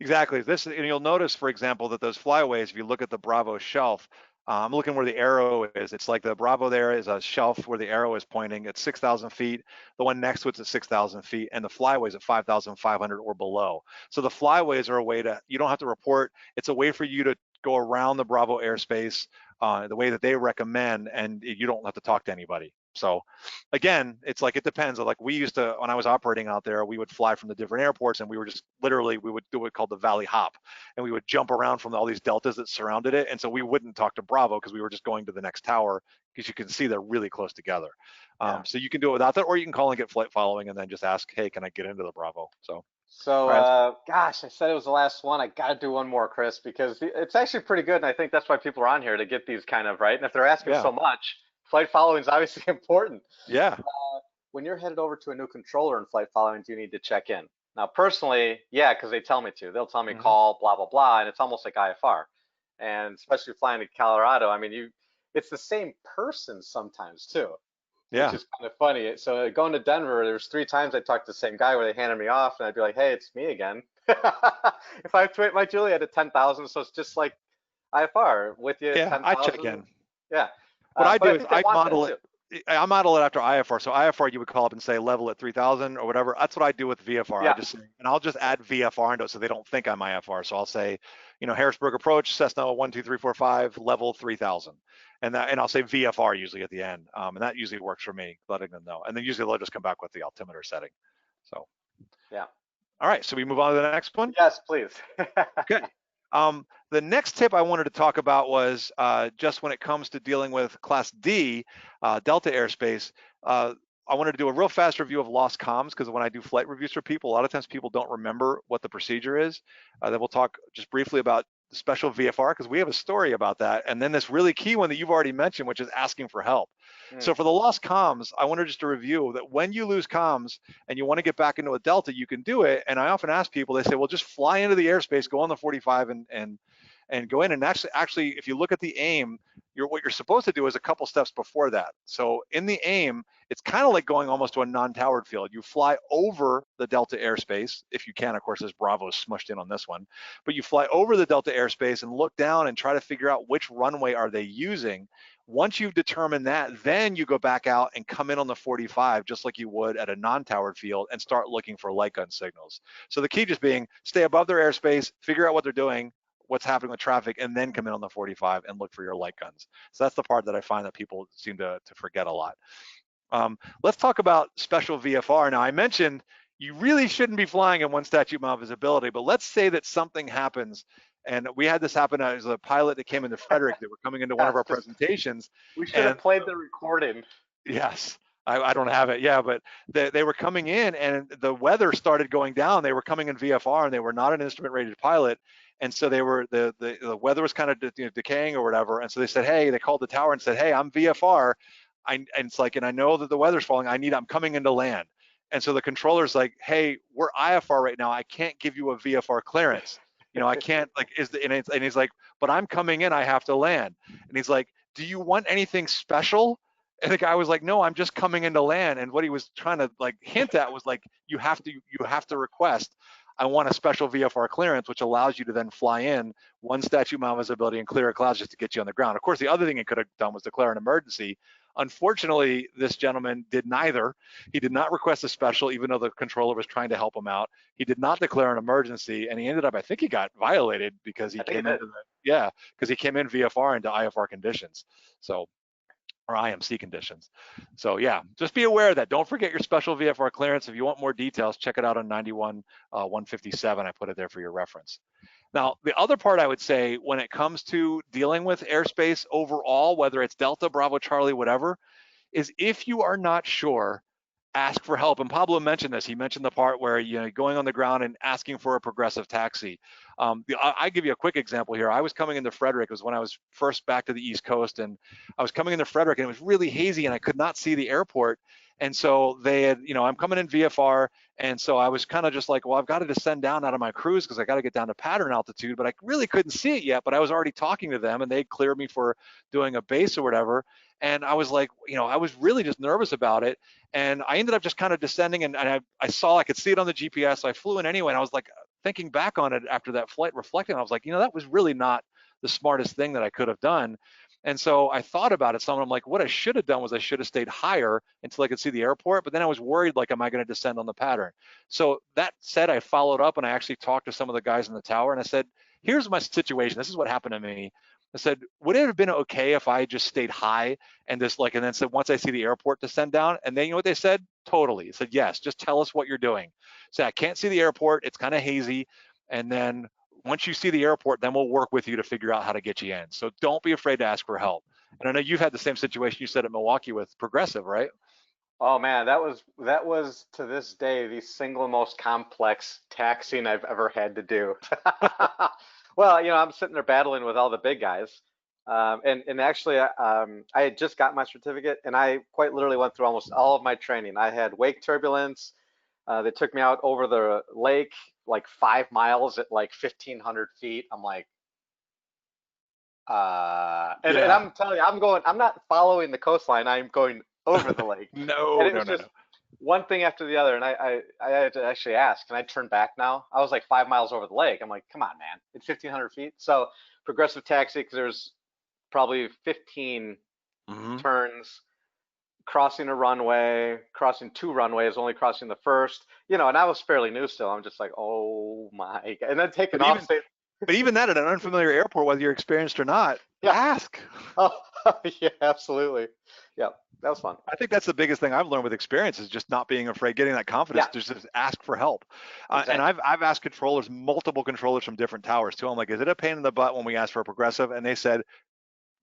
Exactly. And you'll notice, for example, that those flyways, if you look at the Bravo shelf, I'm looking where the arrow is. It's like the Bravo there is a shelf where the arrow is pointing at 6,000 feet. The one next to it's at 6,000 feet, and the flyways at 5,500 or below. So the flyways are a way you don't have to report. It's a way for you to go around the Bravo airspace the way that they recommend, and you don't have to talk to anybody. So again, it's like it depends. Like we used to, when I was operating out there, we would fly from the different airports, and we would do what called the Valley Hop, and we would jump around from all these deltas that surrounded it. And so we wouldn't talk to Bravo because we were just going to the next tower, because you can see they're really close together. So you can do it without that, or you can call and get flight following and then just ask, hey, can I get into the Bravo? So gosh, I said it was the last one. I got to do one more, Chris, because it's actually pretty good. And I think that's why people are on here, to get these kind of right. And if they're asking so much, flight following is obviously important. Yeah. When you're headed over to a new controller in flight following, do you need to check in? Now, personally, yeah, because they tell me to. They'll tell me call, blah, blah, blah. And it's almost like IFR. And especially flying to Colorado, I mean, it's the same person sometimes too. Yeah. Which is kind of funny. So going to Denver, there's 3 times I talked to the same guy where they handed me off, and I'd be like, hey, it's me again. If I tweet my Juliet at 10,000, so it's just like IFR with you. Yeah, 10,000. I check in. Yeah. What I do is I model it. I model it after IFR. So IFR, you would call up and say level at 3,000 or whatever. That's what I do with VFR. I'll just add VFR into it so they don't think I'm IFR. So I'll say, Harrisburg approach, Cessna 12345, level 3,000. And I'll say VFR usually at the end. And that usually works for me, letting them know. And then usually they'll just come back with the altimeter setting. So, yeah. All right, so we move on to the next one? Yes, please. Okay. The next tip I wanted to talk about was just when it comes to dealing with Class D, Delta airspace, I wanted to do a real fast review of lost comms, because when I do flight reviews for people, a lot of times people don't remember what the procedure is. Then we'll talk just briefly about the special VFR, because we have a story about that. And then this really key one that you've already mentioned, which is asking for help. So for the lost comms, I wanted just to review that when you lose comms and you want to get back into a Delta, you can do it. And I often ask people, they say, well, just fly into the airspace, go on the 45 and go in. And actually, if you look at the aim, what you're supposed to do is a couple steps before that. So in the aim, it's kind of like going almost to a non-towered field. You fly over the Delta airspace, if you can. Of course, there's Bravo smushed in on this one, but you fly over the Delta airspace and look down and try to figure out which runway are they using. Once you've determined that, then you go back out and come in on the 45, just like you would at a non-towered field, and start looking for light gun signals. So the key just being stay above their airspace, figure out what they're doing, what's happening with traffic, and then come in on the 45 and look for your light guns. So that's the part that I find that people seem to forget a lot. Let's talk about special VFR. Now, I mentioned you really shouldn't be flying in one statute mile visibility, but let's say that something happens. And we had this happen as a pilot that came into Frederick that were coming into one of our presentations. We should have played the recording. Yes, I don't have it. Yeah, but they were coming in and the weather started going down. They were coming in VFR and they were not an instrument rated pilot. And so they were, the weather was kind of decaying or whatever. And so they said, hey, they called the tower and said, hey, I'm VFR. and it's like, and I know that the weather's falling, I'm coming into land. And so the controller's like, hey, we're IFR right now. I can't give you a VFR clearance. I can't like, and he's like, but I'm coming in, I have to land. And he's like, do you want anything special? And the guy was like, no, I'm just coming into land. And what he was trying to like hint at was like, you have to request, I want a special VFR clearance, which allows you to then fly in one statute mile visibility and clear clouds just to get you on the ground. Of course, the other thing he could have done was declare an emergency. Unfortunately, this gentleman did neither. He did not request a special, even though the controller was trying to help him out. He did not declare an emergency, and he ended up, I think he got violated because he came into because he came in VFR into IFR conditions. So, or IMC conditions. So yeah, just be aware of that. Don't forget your special VFR clearance. If you want more details, check it out on 91-157. I put it there for your reference. Now, the other part I would say when it comes to dealing with airspace overall, whether it's Delta, Bravo, Charlie, whatever, is if you are not sure, ask for help. And Pablo mentioned this. He mentioned the part where going on the ground and asking for a progressive taxi. I give you a quick example here. I was coming into Frederick. It was when I was first back to the East Coast, and I was coming into Frederick, and it was really hazy, and I could not see the airport. And so they had, I'm coming in VFR, and so I was kind of just like, well, I've got to descend down out of my cruise because I got to get down to pattern altitude, but I really couldn't see it yet. But I was already talking to them, and they cleared me for doing a base or whatever. And I was like, I was really just nervous about it. And I ended up just kind of descending, and I saw, I could see it on the GPS. So I flew in anyway. And I was like, thinking back on it after that flight, reflecting, I was like, that was really not the smartest thing that I could have done. And so I thought about it some. I'm like, what I should have done was I should have stayed higher until I could see the airport. But then I was worried, like, am I going to descend on the pattern? So that said, I followed up and I actually talked to some of the guys in the tower, and I said, here's my situation. This is what happened to me. I said, would it have been okay if I just stayed high and then said, once I see the airport, descend down? And then you know what they said? Totally. They said, yes, just tell us what you're doing. So I can't see the airport. It's kind of hazy. And then once you see the airport, then we'll work with you to figure out how to get you in. So don't be afraid to ask for help. And I know you've had the same situation you said at Milwaukee with Progressive, right? Oh man, that was to this day the single most complex taxiing I've ever had to do. Well, I'm sitting there battling with all the big guys, and actually, I had just got my certificate, and I quite literally went through almost all of my training. I had wake turbulence. They took me out over the lake, like 5 miles at like 1,500 feet. I'm like, and I'm telling you, I'm not following the coastline. I'm going over the lake. No, and it was just one thing after the other. And I had to actually ask, can I turn back now? I was like 5 miles over the lake. I'm like, come on, man, it's 1,500 feet. So progressive taxi, because there's probably 15 turns, crossing a runway, crossing 2 runways, only crossing the first, and I was fairly new still. I'm just like, oh my God. And then taking off. But even that at an unfamiliar airport, whether you're experienced or not, ask. Oh, yeah, absolutely. Yeah, that was fun. I think that's the biggest thing I've learned with experience is just not being afraid, getting that confidence to just ask for help. Exactly. And I've asked controllers, multiple controllers from different towers too. I'm like, is it a pain in the butt when we ask for a progressive? And they said,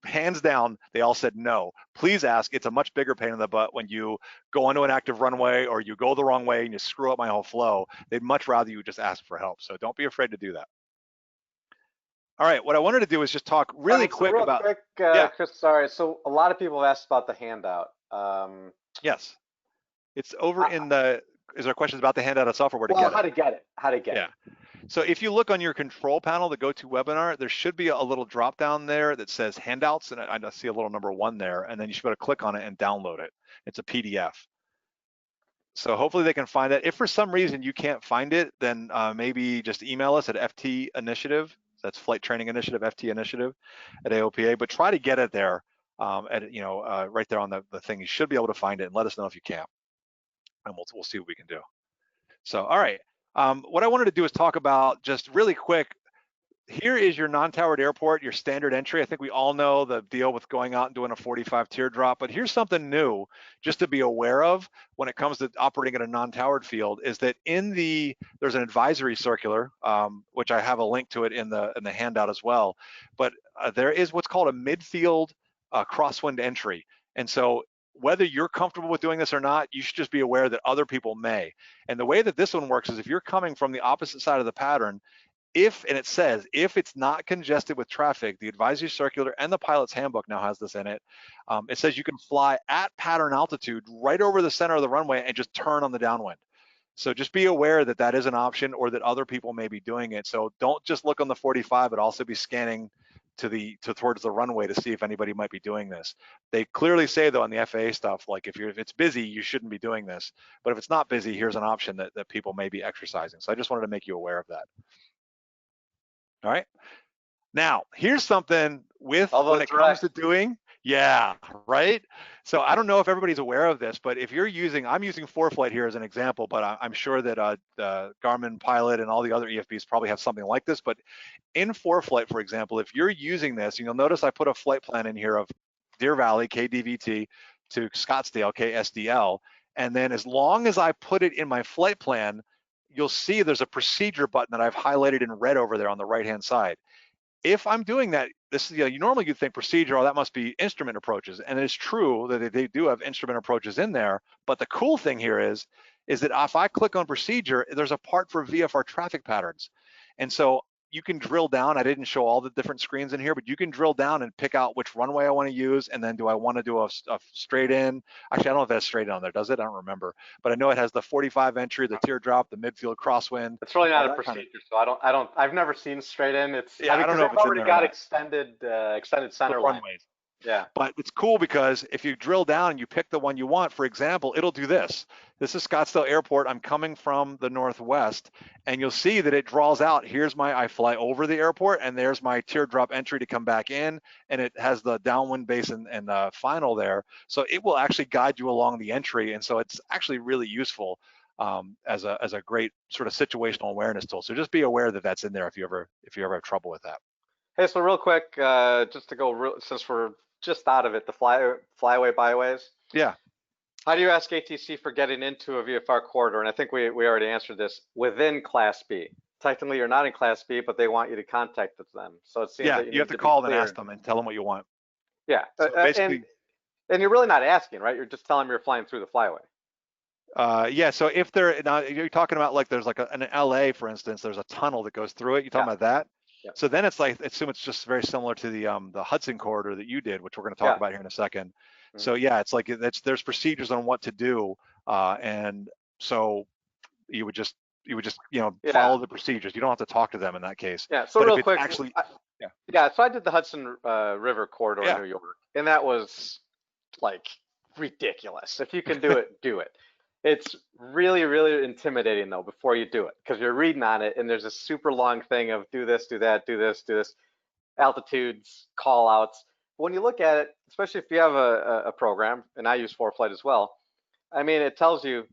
hands down, they all said no. Please ask. It's a much bigger pain in the butt when you go onto an active runway or you go the wrong way and you screw up my whole flow. They'd much rather you just ask for help. So don't be afraid to do that. All right, what I wanted to do is just talk really quick about. Chris, sorry. So a lot of people have asked about the handout. Yes, it's over in the. Is there questions about the handout itself or where to get it? How to get it. So if you look on your control panel, the GoToWebinar, there should be a little drop down there that says handouts, and I see a little number 1 there, and then you should be able to click on it and download it. It's a PDF. So hopefully they can find it. If for some reason you can't find it, then maybe just email us at FT Initiative. That's Flight Training Initiative, FT Initiative at AOPA. But try to get it there, right there on the thing. You should be able to find it, and let us know if you can't, and we'll see what we can do. So, all right. What I wanted to do is talk about just really quick. Here is your non-towered airport, your standard entry. I think we all know the deal with going out and doing a 45 teardrop, but here's something new just to be aware of when it comes to operating at a non-towered field is that there's an advisory circular, which I have a link to it in the handout as well, but there is what's called a midfield crosswind entry. And so whether you're comfortable with doing this or not, you should just be aware that other people may. And the way that this one works is if you're coming from the opposite side of the pattern, and it says, if it's not congested with traffic, the advisory circular and the pilot's handbook now has this in it. It says you can fly at pattern altitude right over the center of the runway and just turn on the downwind. So just be aware that that is an option, or that other people may be doing it. So don't just look on the 45, but also be scanning towards the runway to see if anybody might be doing this. They clearly say though on the FAA stuff, like if it's busy, you shouldn't be doing this. But if it's not busy, here's an option that people may be exercising. So I just wanted to make you aware of that. All right. Now, here's something with when it comes to doing, yeah, right? So I don't know if everybody's aware of this, but if you're using, I'm using ForeFlight here as an example, but I'm sure that Garmin Pilot and all the other EFBs probably have something like this. But in ForeFlight, for example, if you're using this, you'll notice I put a flight plan in here of Deer Valley, KDVT, to Scottsdale, KSDL. And then as long as I put it in my flight plan, you'll see there's a procedure button that I've highlighted in red over there on the right-hand side. If I'm doing that, this is, you normally you'd think procedure, oh, that must be instrument approaches. And it's true that they do have instrument approaches in there. But the cool thing here is that if I click on procedure, there's a part for VFR traffic patterns. And so you can drill down. I didn't show all the different screens in here, but you can drill down and pick out which runway I want to use. And then do I want to do a straight in? Actually, I don't know if that's straight in on there, does it? I don't remember. But I know it has the 45 entry, the teardrop, the midfield crosswind. It's really not a procedure, so I've never seen straight in. It's, yeah, I don't know if it's already got extended center line. Yeah. But it's cool because if you drill down and you pick the one you want, for example, it'll do this. This is Scottsdale Airport. I'm coming from the northwest, and you'll see that it draws out. Here's I fly over the airport, and there's my teardrop entry to come back in, and it has the downwind base and final there. So it will actually guide you along the entry, and so it's actually really useful as a great sort of situational awareness tool. So just be aware that that's in there if you ever have trouble with that. Hey, so real quick, just to go since we're just out of it, the flyway byways. Yeah. How do you ask ATC for getting into a VFR corridor? And I think we already answered this, within Class B. Technically, you're not in Class B, but they want you to contact them. So it seems that you have to call them and ask them and tell them what you want. Yeah. So basically, and you're really not asking, right? You're just telling them you're flying through the flyway. Yeah, so if now you're talking about like there's like an LA, for instance, there's a tunnel that goes through it. You're talking about that? Yeah. So then it's like, assume it's just very similar to the Hudson corridor that you did, which we're going to talk about here in a second. Mm-hmm. So yeah, it's like there's procedures on what to do, and so you would just follow the procedures. You don't have to talk to them in that case. Yeah. So real quick, actually, so I did the Hudson River corridor in New York, and that was like ridiculous. If you can do it, do it. It's really, really intimidating though before you do it, because you're reading on it and there's a super long thing of do this, do that, do this, do this, altitudes, call outs. When you look at it, especially if you have a program, and I use ForeFlight as well, I mean, it tells you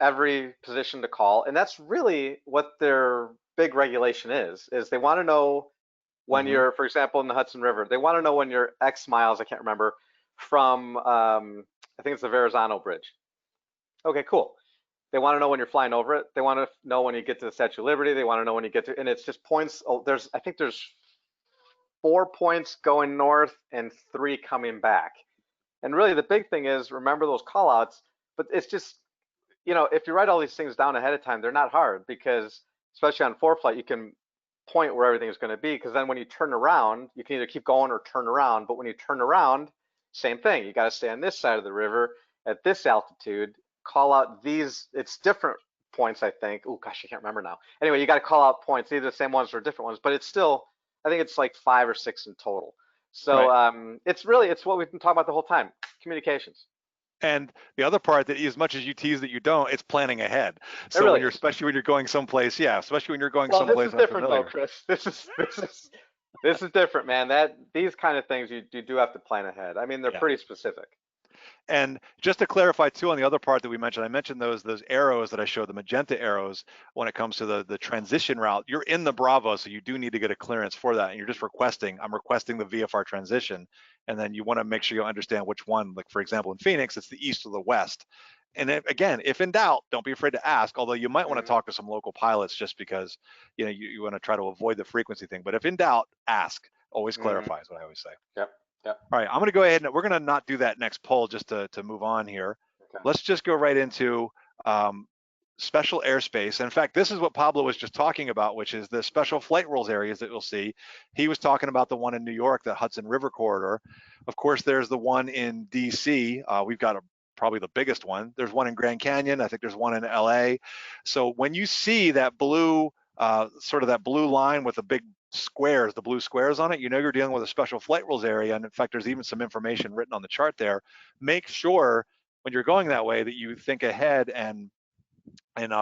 every position to call, and that's really what their big regulation is they want to know when you're, for example, in the Hudson River, they want to know when you're X miles, I can't remember, from, I think it's the Verrazano Bridge. Okay, cool. They want to know when you're flying over it. They want to know when you get to the Statue of Liberty. They want to know when you get to, and it's just points. Oh, I think there's 4 points going north and 3 coming back. And really the big thing is remember those call outs, but it's just, if you write all these things down ahead of time, they're not hard, because especially on ForeFlight, you can point where everything is going to be, because then when you turn around, you can either keep going or turn around. But when you turn around, same thing. You got to stay on this side of the river at this altitude. Call out these, it's different points, I think. Oh gosh, I can't remember now. Anyway, you got to call out points, either the same ones or different ones, but it's still, I think it's like 5 or 6 in total. So it's what we've been talking about the whole time, communications. And the other part that, as much as you tease that you don't, it's planning ahead. So really when you're, especially when you're going someplace, especially when you're going someplace. This is different though, Chris. This is different, man. These kind of things you do have to plan ahead. I mean, they're pretty specific. And just to clarify too, on the other part that we mentioned, I mentioned those arrows that I showed, the magenta arrows, when it comes to the transition route. You're in the Bravo, so you do need to get a clearance for that. And you're just I'm requesting the VFR transition. And then you want to make sure you understand which one. Like for example, in Phoenix, it's the east or the west. And again, if in doubt, don't be afraid to ask, although you might want to talk to some local pilots just because you want to try to avoid the frequency thing. But if in doubt, ask. Always clarify is what I always say. Yep. All right, I'm going to go ahead and we're going to not do that next poll just to move on here. Okay. Let's just go right into special airspace. And in fact, this is what Pablo was just talking about, which is the special flight rules areas that you'll see. He was talking about the one in New York, the Hudson River corridor. Of course, there's the one in DC. We've got probably the biggest one. There's one in Grand Canyon. I think there's one in LA. So when you see that blue, sort of that blue line with the big squares, the blue squares on it, you know you're dealing with a special flight rules area. And in fact, there's even some information written on the chart there. Make sure when you're going that way that you think ahead and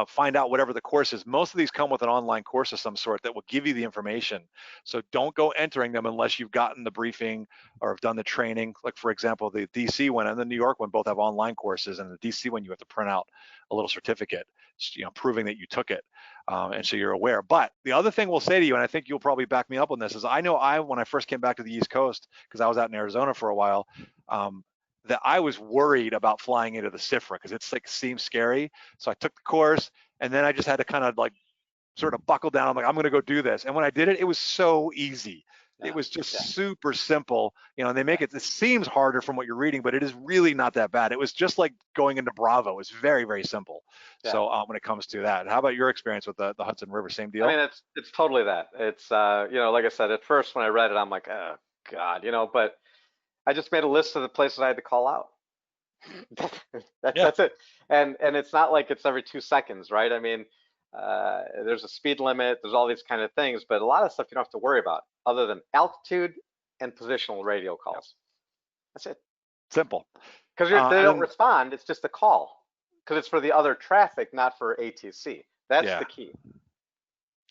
find out whatever the course is. Most of these come with an online course of some sort that will give you the information. So don't go entering them unless you've gotten the briefing or have done the training. Like for example, the DC one and the New York one both have online courses, and the DC one you have to print out a little certificate, proving that you took it. And so you're aware. But the other thing we'll say to you, and I think you'll probably back me up on this, is I know when I first came back to the East Coast, because I was out in Arizona for a while, that I was worried about flying into the CIFRA because it's like seems scary. So I took the course, and then I just had to kind of like sort of buckle down. I'm like, I'm going to go do this. And when I did it, it was so easy. It was just super simple, and they make it seems harder from what you're reading, but it is really not that bad. It was just like going into Bravo. It's very, very simple. So when it comes to that, how about your experience with the Hudson River? Same deal? I mean, it's totally that. It's like I said, at first when I read it, I'm like, oh God, but I just made a list of the places I had to call out. That's it. And it's not like it's every 2 seconds, right? I mean, there's a speed limit, there's all these kind of things, but a lot of stuff you don't have to worry about other than altitude and positional radio calls. That's it. Simple. Because they don't respond, it's just a call. Because it's for the other traffic, not for ATC. That's the key.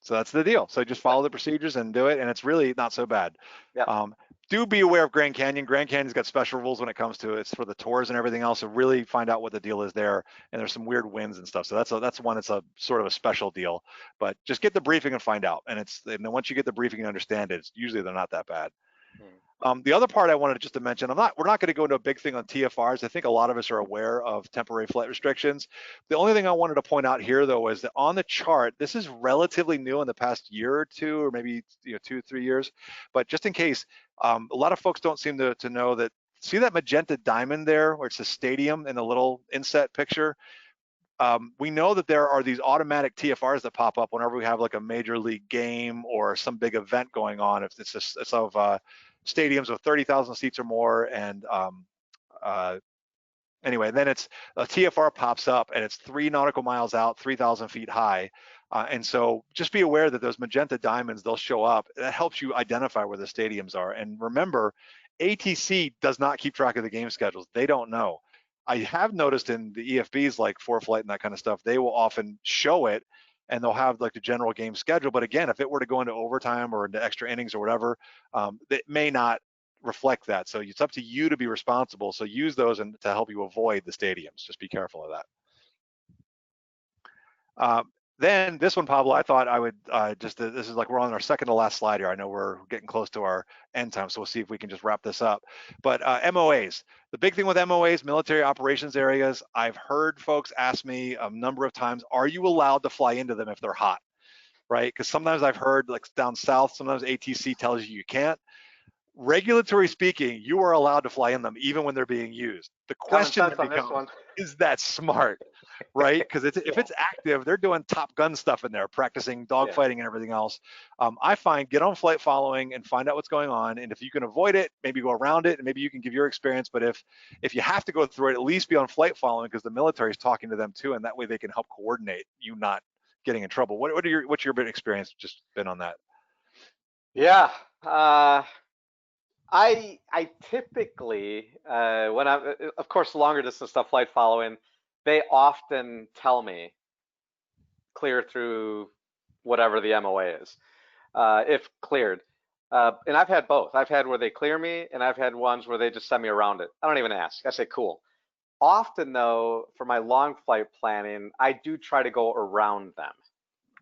So that's the deal. So just follow the procedures and do it, and it's really not so bad. Yeah. Do be aware of Grand Canyon. Grand Canyon's got special rules when it comes to it. It's for the tours and everything else. So really find out what the deal is there. And there's some weird winds and stuff. So that's one. It's a sort of a special deal. But just get the briefing and find out. And then once you get the briefing and understand it, usually they're not that bad. The other part I wanted just to mention, we're not going to go into a big thing on TFRs. I think a lot of us are aware of temporary flight restrictions. The only thing I wanted to point out here, though, is that on the chart, this is relatively new in the past year or two, or maybe 2 or 3 years. But just in case, a lot of folks don't seem to know that. See that magenta diamond there, where it's a stadium in the little inset picture? We know that there are these automatic TFRs that pop up whenever we have like a major league game or some big event going on. If it's of stadiums with 30,000 seats or more, and anyway, then it's a TFR pops up and it's 3 nautical miles out, 3,000 feet high. And so just be aware that those magenta diamonds, they'll show up. That helps you identify where the stadiums are. And remember, ATC does not keep track of the game schedules. They don't know. I have noticed in the EFBs like ForeFlight and that kind of stuff, they will often show it and they'll have like the general game schedule. But again, if it were to go into overtime or into extra innings or whatever, it may not reflect that. So it's up to you to be responsible. So use those to help you avoid the stadiums. Just be careful of that. Then this one, Pablo, I thought I would this is like we're on our second to last slide here. I know we're getting close to our end time, so we'll see if we can just wrap this up. But MOAs, the big thing with MOAs, military operations areas, I've heard folks ask me a number of times, are you allowed to fly into them if they're hot, right? Because sometimes I've heard like down south, sometimes ATC tells you can't. Regulatory speaking, you are allowed to fly in them even when they're being used. The question becomes, is that smart? Right? Because if it's active, they're doing Top Gun stuff in there, practicing dogfighting and everything else. I find get on flight following and find out what's going on. And if you can avoid it, maybe go around it, and maybe you can give your experience. But if you have to go through it, at least be on flight following because the military is talking to them too, and that way they can help coordinate you not getting in trouble. What's your experience just been on that? Yeah. I typically when I'm of course longer distance stuff flight following, they often tell me clear through whatever the MOA is, if cleared. And I've had both. I've had where they clear me, and I've had ones where they just send me around it. I don't even ask. I say, cool. Often, though, for my long flight planning, I do try to go around them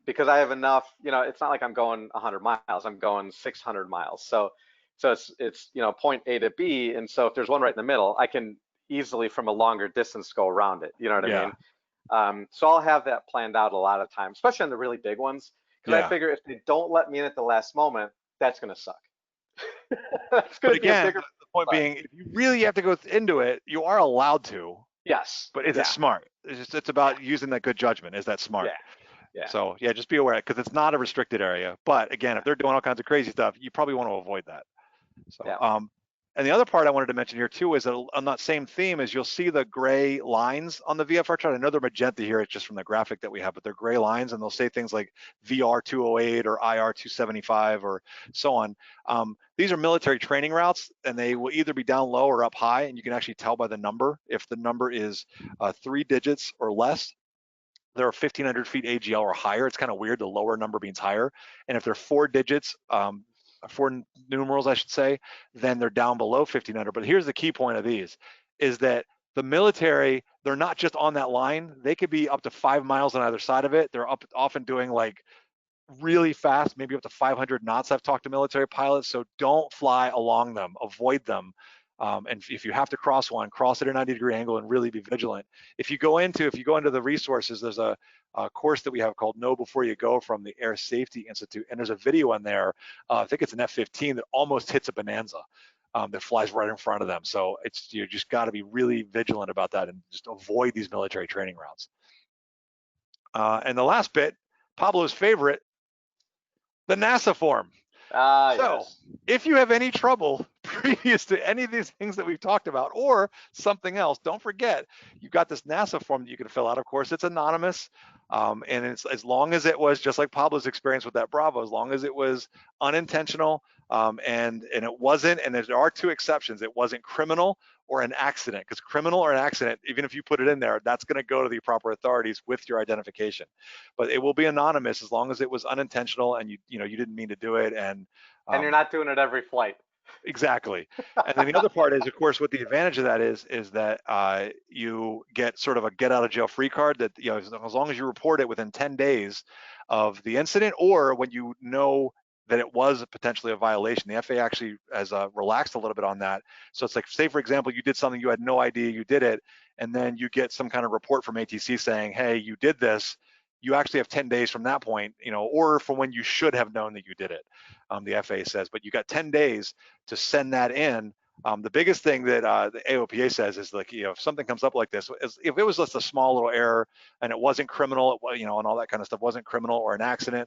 because I have enough. It's not like I'm going 100 miles. I'm going 600 miles. So it's point A to B, and so if there's one right in the middle, I can easily from a longer distance go around it. You know what I mean? So I'll have that planned out a lot of times, especially on the really big ones, because I figure if they don't let me in at the last moment, that's going to suck. That's going to be a bigger. The point being, if you really have to go into it, you are allowed to. Yes. But is it smart? it's about using that good judgment. Is that smart? Yeah. So yeah, just be aware because it's not a restricted area. But again, if they're doing all kinds of crazy stuff, you probably want to avoid that. So, Yeah. And the other part I wanted to mention here too is that on that same theme is you'll see the gray lines on the VFR chart. I know they're magenta here, it's just from the graphic that we have, but they're gray lines and they'll say things like VR 208 or IR 275 or so on. These are military training routes and they will either be down low or up high, and you can actually tell by the number. If the number is 3 digits or less, they're 1,500 feet AGL or higher. It's kind of weird, the lower number means higher. And if they're 4 digits, 4 numerals, I should say, then they're down below 1,500. But here's the key point of these, is that the military, they're not just on that line. They could be up to 5 miles on either side of it. They're often doing like really fast, maybe up to 500 knots. I've talked to military pilots, so don't fly along them, avoid them. And if you have to cross one, cross at a 90-degree angle and really be vigilant. If you go into the resources, there's a course that we have called Know Before You Go from the Air Safety Institute, and there's a video on there. I think it's an F-15 that almost hits a Bonanza that flies right in front of them. So you just got to be really vigilant about that and just avoid these military training routes. And the last bit, Pablo's favorite, the NASA form. So Yes. if you have any trouble previous to any of these things that we've talked about or something else, don't forget, you've got this NASA form that you can fill out. Of course, it's anonymous. And it's as long as it was just like Pablo's experience with that Bravo, as long as it was unintentional and it wasn't, and there are 2 exceptions, it wasn't criminal or an accident, because criminal or an accident, even if you put it in there, that's going to go to the proper authorities with your identification. But it will be anonymous as long as it was unintentional and you didn't mean to do it. And you're not doing it every flight. Exactly. And then the other part is, of course, what the advantage of that is that you get sort of a get out of jail free card that, as long as you report it within 10 days of the incident, or when you know that it was potentially a violation. The FAA actually has relaxed a little bit on that. So it's like, say, for example, you did something, you had no idea you did it, and then you get some kind of report from ATC saying, hey, you did this. You actually have 10 days from that point, or from when you should have known that you did it, the FAA says, but you got 10 days to send that in. The biggest thing that the AOPA says is like, if something comes up like this, if it was just a small little error and it wasn't criminal, and all that kind of stuff wasn't criminal or an accident,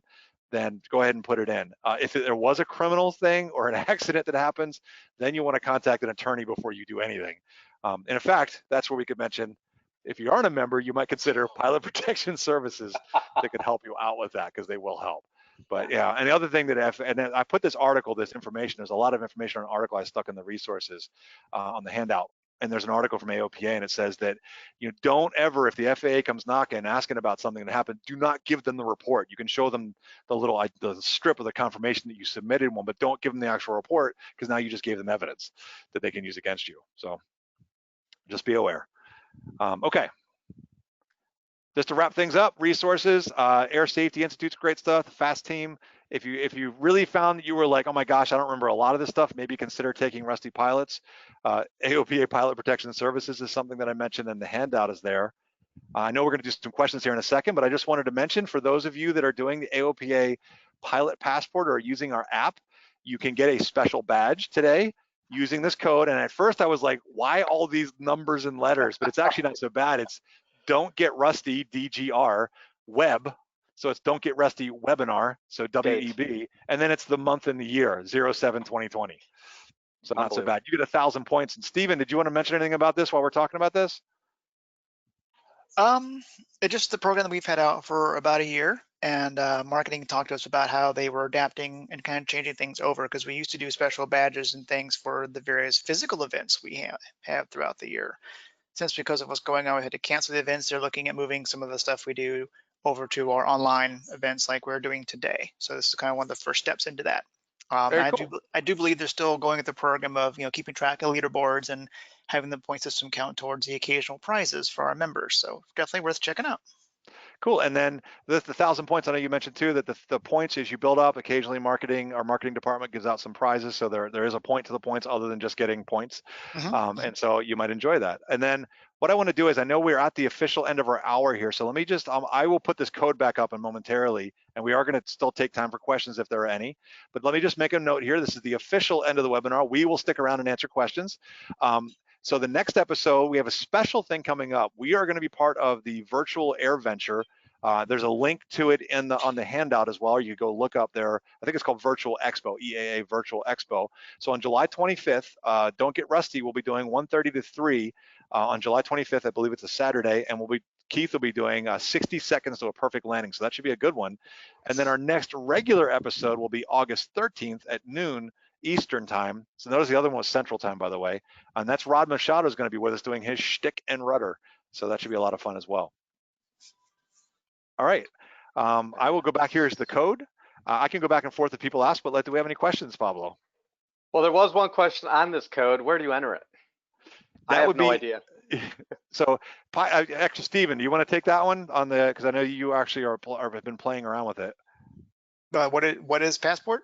then go ahead and put it in. If there was a criminal thing or an accident that happens, then you want to contact an attorney before you do anything. And in fact, that's where we could mention, if you aren't a member, you might consider Pilot Protection Services that could help you out with that, because they will help. But yeah, and the other thing that and then I put this information, there's a lot of information on an article I stuck in the resources on the handout. And there's an article from AOPA, and it says that you don't ever, if the FAA comes knocking, asking about something that happened, do not give them the report. You can show them the strip of the confirmation that you submitted one, but don't give them the actual report, because now you just gave them evidence that they can use against you. So just be aware. Okay. Just to wrap things up, resources, Air Safety Institute's great stuff, the FAST team. If you really found that you were like, oh my gosh, I don't remember a lot of this stuff, maybe consider taking Rusty Pilots. AOPA Pilot Protection Services is something that I mentioned, and the handout is there. I know we're going to do some questions here in a second, but I just wanted to mention, for those of you that are doing the AOPA Pilot Passport or are using our app, you can get a special badge today using this code. And at first I was like, why all these numbers and letters? But it's actually not so bad. It's Don't Get Rusty, DGR, web. So it's Don't Get Rusty webinar, so WEB. And then it's the month and the year, 07-2020. So not so bad. You get 1,000 points. And Stephen, did you want to mention anything about this while we're talking about this? It's just the program that we've had out for about a year, and marketing talked to us about how they were adapting and kind of changing things over, because we used to do special badges and things for the various physical events we have throughout the year. Since because of what's going on, we had to cancel the events. They're looking at moving some of the stuff we do over to our online events like we're doing today. So this is kind of one of the first steps into that. Very cool. I do believe they're still going at the program of keeping track of leaderboards and having the point system count towards the occasional prizes for our members. So definitely worth checking out. Cool. And then the 1,000 points, I know you mentioned too, that the points as you build up, occasionally our marketing department gives out some prizes. So there is a point to the points other than just getting points. And so you might enjoy that. And then what I want to do is, I know we're at the official end of our hour here. So let me just, I will put this code back up momentarily, and we are going to still take time for questions if there are any. But let me just make a note here. This is the official end of the webinar. We will stick around and answer questions. So the next episode, we have a special thing coming up. We are going to be part of the virtual air venture. There's a link to it on the handout as well. You go look up there. I think it's called Virtual Expo, EAA Virtual Expo. So on July 25th, don't get rusty. We'll be doing 1:30 to 3 on July 25th. I believe it's a Saturday, and Keith will be doing 60 seconds to a perfect landing. So that should be a good one. And then our next regular episode will be August 13th at noon Eastern time. So notice the other one was Central time, by the way. And that's Rod Machado is going to be with us doing his shtick and rudder. So that should be a lot of fun as well. All right. I will go back here as the code. I can go back and forth if people ask, but do we have any questions, Pablo? Well, there was one question on this code. Where do you enter it? I have no idea. So, actually, Stephen, do you want to take that one on the? Because I know you actually have been playing around with it. What is Passport?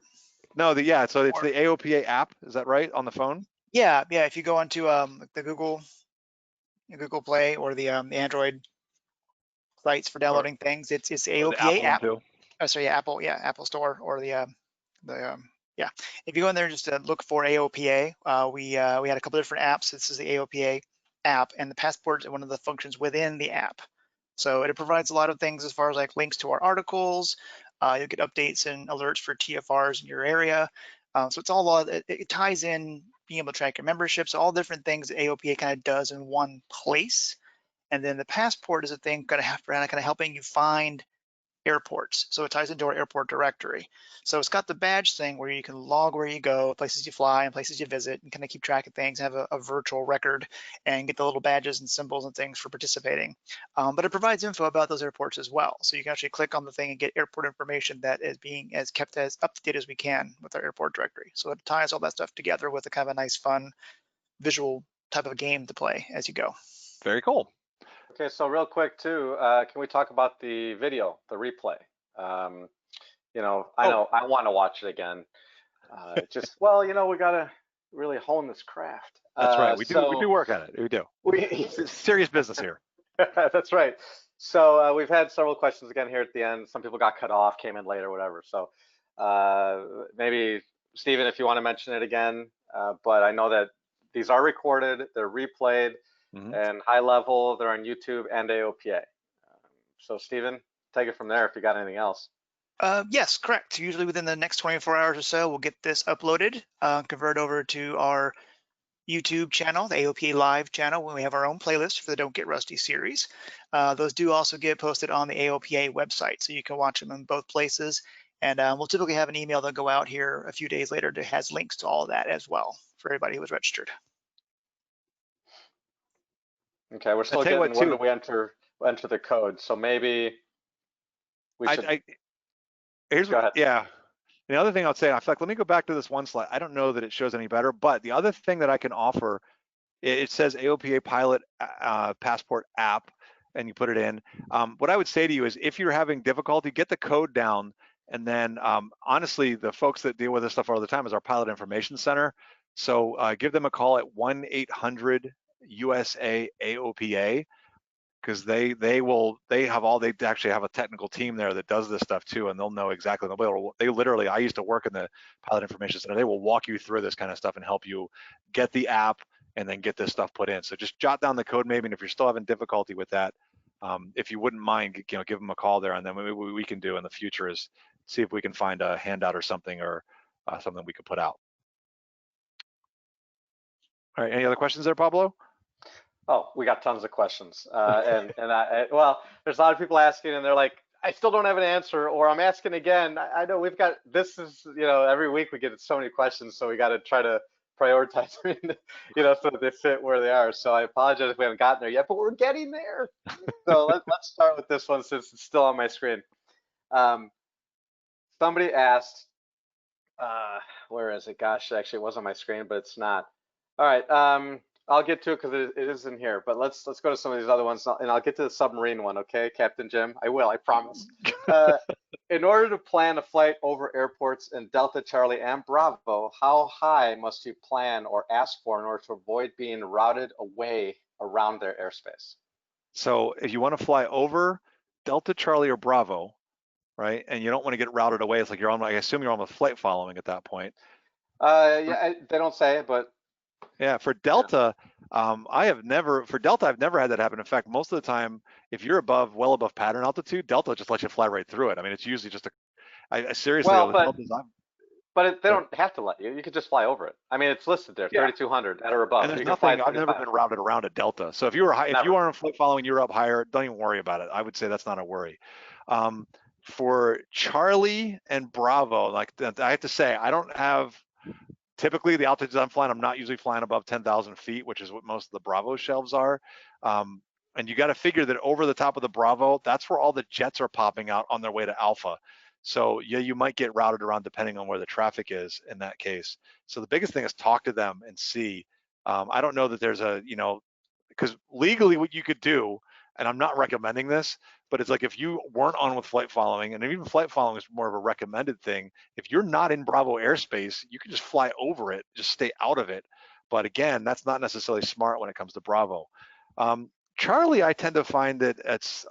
No, so it's the AOPA app. Is that right on the phone? Yeah. If you go onto the Google Play or the Android sites for downloading things, it's AOPA app. Oh, sorry, Apple Store or if you go in there and just look for AOPA, we had a couple different apps. This is the AOPA app, and the Passport is one of the functions within the app. So it provides a lot of things as far as like links to our articles. You'll get updates and alerts for TFRs in your area. So it's all it ties in being able to track your memberships, all different things that AOPA kind of does in one place. And then the Passport is a thing kind of helping you find airports. So it ties into our airport directory. So it's got the badge thing where you can log where you go, places you fly and places you visit, and kind of keep track of things, have a virtual record and get the little badges and symbols and things for participating. But it provides info about those airports as well. So you can actually click on the thing and get airport information that is being kept as up to date as we can with our airport directory. So it ties all that stuff together with a kind of a nice, fun, visual type of game to play as you go. Very cool. Okay, so real quick too, can we talk about the video, the replay? I know I want to watch it again. We got to really hone this craft. That's right. We do work on it. We do. It's serious business here. That's right. So we've had several questions again here at the end. Some people got cut off, came in late or whatever. So maybe Stephen, if you want to mention it again, but I know that these are recorded, they're replayed. And high level, they're on YouTube and AOPA. So Stephen, take it from there if you got anything else. Yes, correct. Usually within the next 24 hours or so, we'll get this uploaded, convert over to our YouTube channel, the AOPA Live channel, when we have our own playlist for the Don't Get Rusty series. Those do also get posted on the AOPA website, so you can watch them in both places. And we'll typically have an email that'll go out here a few days later that has links to all of that as well for everybody who was registered. Okay, we're still getting when do we enter the code. So maybe we should. Go ahead. Yeah. The other thing I'll say, in fact, let me go back to this one slide. I don't know that it shows any better, but the other thing that I can offer, it says AOPA Pilot Passport app, and you put it in. What I would say to you is, if you're having difficulty, get the code down, and then honestly, the folks that deal with this stuff all the time is our Pilot Information Center. So give them a call at 1-800 USA AOPA, because they actually have a technical team there that does this stuff too, and they'll know exactly. They literally, I used to work in the Pilot Information Center. They will walk you through this kind of stuff and help you get the app and then get this stuff put in. So just jot down the code maybe, and if you're still having difficulty with that, if you wouldn't mind, give them a call there, and then maybe what we can do in the future is see if we can find a handout or something, or something we could put out. All right, any other questions there, Pablo? Oh, we got tons of questions. Well, there's a lot of people asking and they're like, I still don't have an answer, or I'm asking again. I know we've got, this is, every week we get so many questions, so we got to try to prioritize, so that they fit where they are. So I apologize if we haven't gotten there yet, but we're getting there. So let's start with this one since it's still on my screen. Somebody asked, where is it? Gosh, actually it was on my screen, but it's not. All right. I'll get to it because it is in here, but let's go to some of these other ones, and I'll get to the submarine one, okay, Captain Jim? I will, I promise. In order to plan a flight over airports in Delta, Charlie, and Bravo, how high must you plan or ask for in order to avoid being routed away around their airspace? So if you want to fly over Delta, Charlie, or Bravo, right, and you don't want to get routed away, it's like I assume you're on the flight following at that point. Yeah, they don't say it, but Yeah, for Delta, I've never had that happen. In fact, most of the time, if you're well above pattern altitude, Delta just lets you fly right through it. I mean, it's usually just seriously, Well, the Deltas they go ahead. don't have to let you. You could just fly over it. I mean, it's listed there, Yeah. 3,200 at or And above. there's You can fly nothing, at I've never 35. been routed around a Delta. So if you were if you Never. aren't flight following, you're up higher, don't even worry about it. I would say that's not a worry. Um, for Charlie and Bravo, like I have to say, I don't have typically the altitudes I'm flying, I'm not usually flying above 10,000 feet, which is what most of the Bravo shelves are. Um, and you got to figure that over the top of the Bravo, that's where all the jets are popping out on their way to Alpha. So yeah, you might get routed around depending on where the traffic is in that case. So the biggest thing is talk to them and see. I don't know that there's because legally what you could do, and I'm not recommending this, but it's like if you weren't on with flight following, and even flight following is more of a recommended thing, if you're not in Bravo airspace, you can just fly over it, just stay out of it. But again, that's not necessarily smart when it comes to Bravo. Charlie, I tend to find that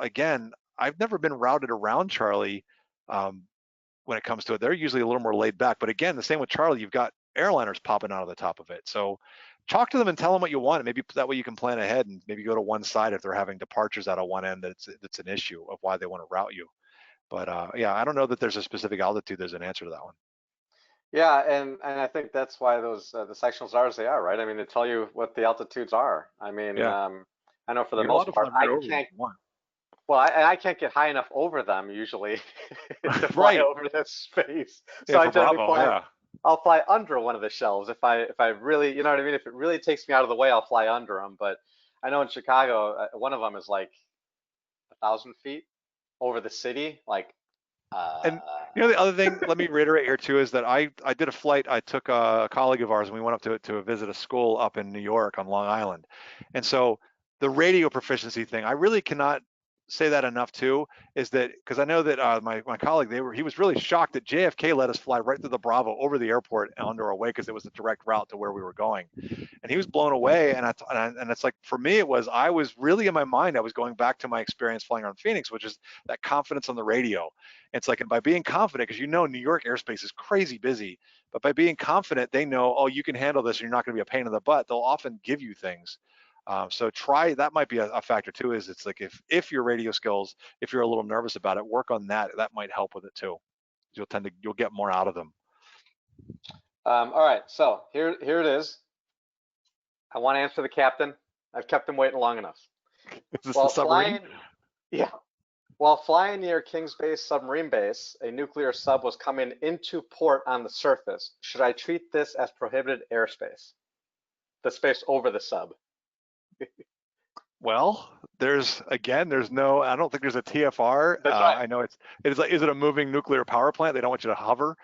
again, I've never been routed around Charlie when it comes to it. They're usually a little more laid back. But again, the same with Charlie, you've got airliners popping out of the top of it. So talk to them and tell them what you want. And maybe that way you can plan ahead and maybe go to one side if they're having departures out of one end that's an issue of why they want to route you. But yeah, I don't know that there's a specific altitude. There's an answer to that one. Yeah, and I think that's why those the sectionals are as they are, right? I mean, they tell you what the altitudes are. I mean, Yeah, I know for the you're allowed most to part, fly right over them if you want. well, I can't get high enough over them usually to fly Right. over that space. So Yeah, I for generally Bravo. Yeah. I'll fly under one of the shelves if I really, you know what I mean? If it really takes me out of the way, I'll fly under them. But I know in Chicago, one of them is like 1,000 feet over the city. Like, uh, And the other thing, let me reiterate here too, is that I did a flight. I took a colleague of ours, and we went up to visit a school up in New York on Long Island. And so the radio proficiency thing, I really cannot say that enough too, is that because I know that my colleague, he was really shocked that JFK let us fly right through the Bravo over the airport and under our way because it was the direct route to where we were going. And he was blown away. And it's like, for me, I was really in my mind, I was going back to my experience flying around Phoenix, which is that confidence on the radio. It's like, and by being confident, because New York airspace is crazy busy, but by being confident, they know, oh, you can handle this and you're not going to be a pain in the butt. They'll often give you things. So that might be a factor too, is it's like if your radio skills, if you're a little nervous about it, work on that. That might help with it too. You'll get more out of them. all right, so here it is. I want to answer the captain. I've kept him waiting long enough. Is this While the submarine? yeah, while flying near Kings Base submarine base, a nuclear sub was coming into port on the surface. Should I treat this as prohibited airspace? The space over the sub. Well, there's no, I don't think there's a TFR. That's right. I know it's like, is it a moving nuclear power plant? They don't want you to hover.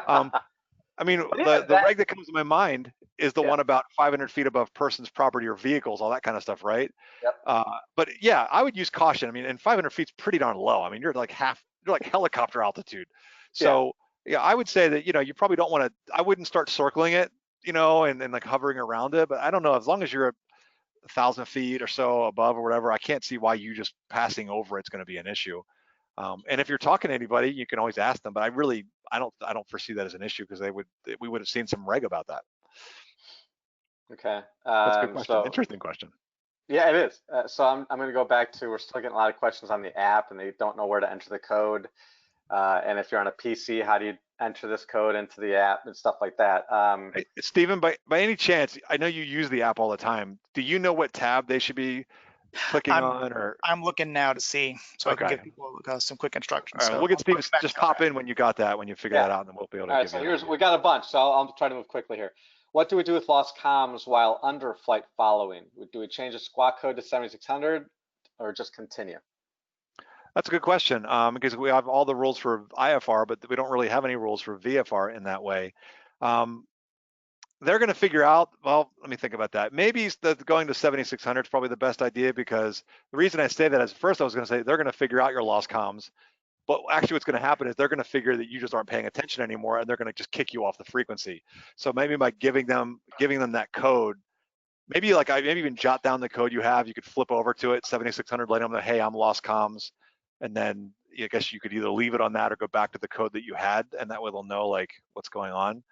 I mean, Yeah, the reg that comes to my mind is the yeah. one about 500 feet above person's property or vehicles, all that kind of stuff, right? Yep. But yeah, I would use caution. I mean, and 500 feet's pretty darn low. I mean, you're like helicopter altitude. So yeah, I would say that, you probably don't want to, I wouldn't start circling it, and like hovering around it. But I don't know, as long as you're 1,000 feet or so above or whatever, I can't see why you just passing over it's going to be an issue. And if you're talking to anybody, you can always ask them. But I don't foresee that as an issue because we would have seen some reg about that. Okay. That's a good question. So Interesting question. yeah, it is. So I'm going to go back to, we're still getting a lot of questions on the app and they don't know where to enter the code. And if you're on a PC, how do you enter this code into the app and stuff like that? Hey, Stephen, by any chance, I know you use the app all the time. Do you know what tab they should be clicking on? Or I'm looking now to see, so I can Okay. give people some quick instructions. All right, So we'll get Stephen, back just to pop that. in when you got that, when you figure that out, and then we'll be able to All right, give so you. we got a bunch, so I'll try to move quickly here. What do we do with lost comms while under flight following? Do we change the squawk code to 7600 or just continue? That's a good question, because we have all the rules for IFR, but we don't really have any rules for VFR in that way. They're going to figure out, well, let me think about that. Maybe going to 7600 is probably the best idea, because the reason I say that is, first I was going to say they're going to figure out your lost comms, but actually what's going to happen is they're going to figure that you just aren't paying attention anymore, and they're going to just kick you off the frequency. So maybe by giving them that code, maybe even jot down the code you have, you could flip over to it, 7600, letting them know, hey, I'm lost comms. And then I guess you could either leave it on that or go back to the code that you had, and that way they'll know like what's going on.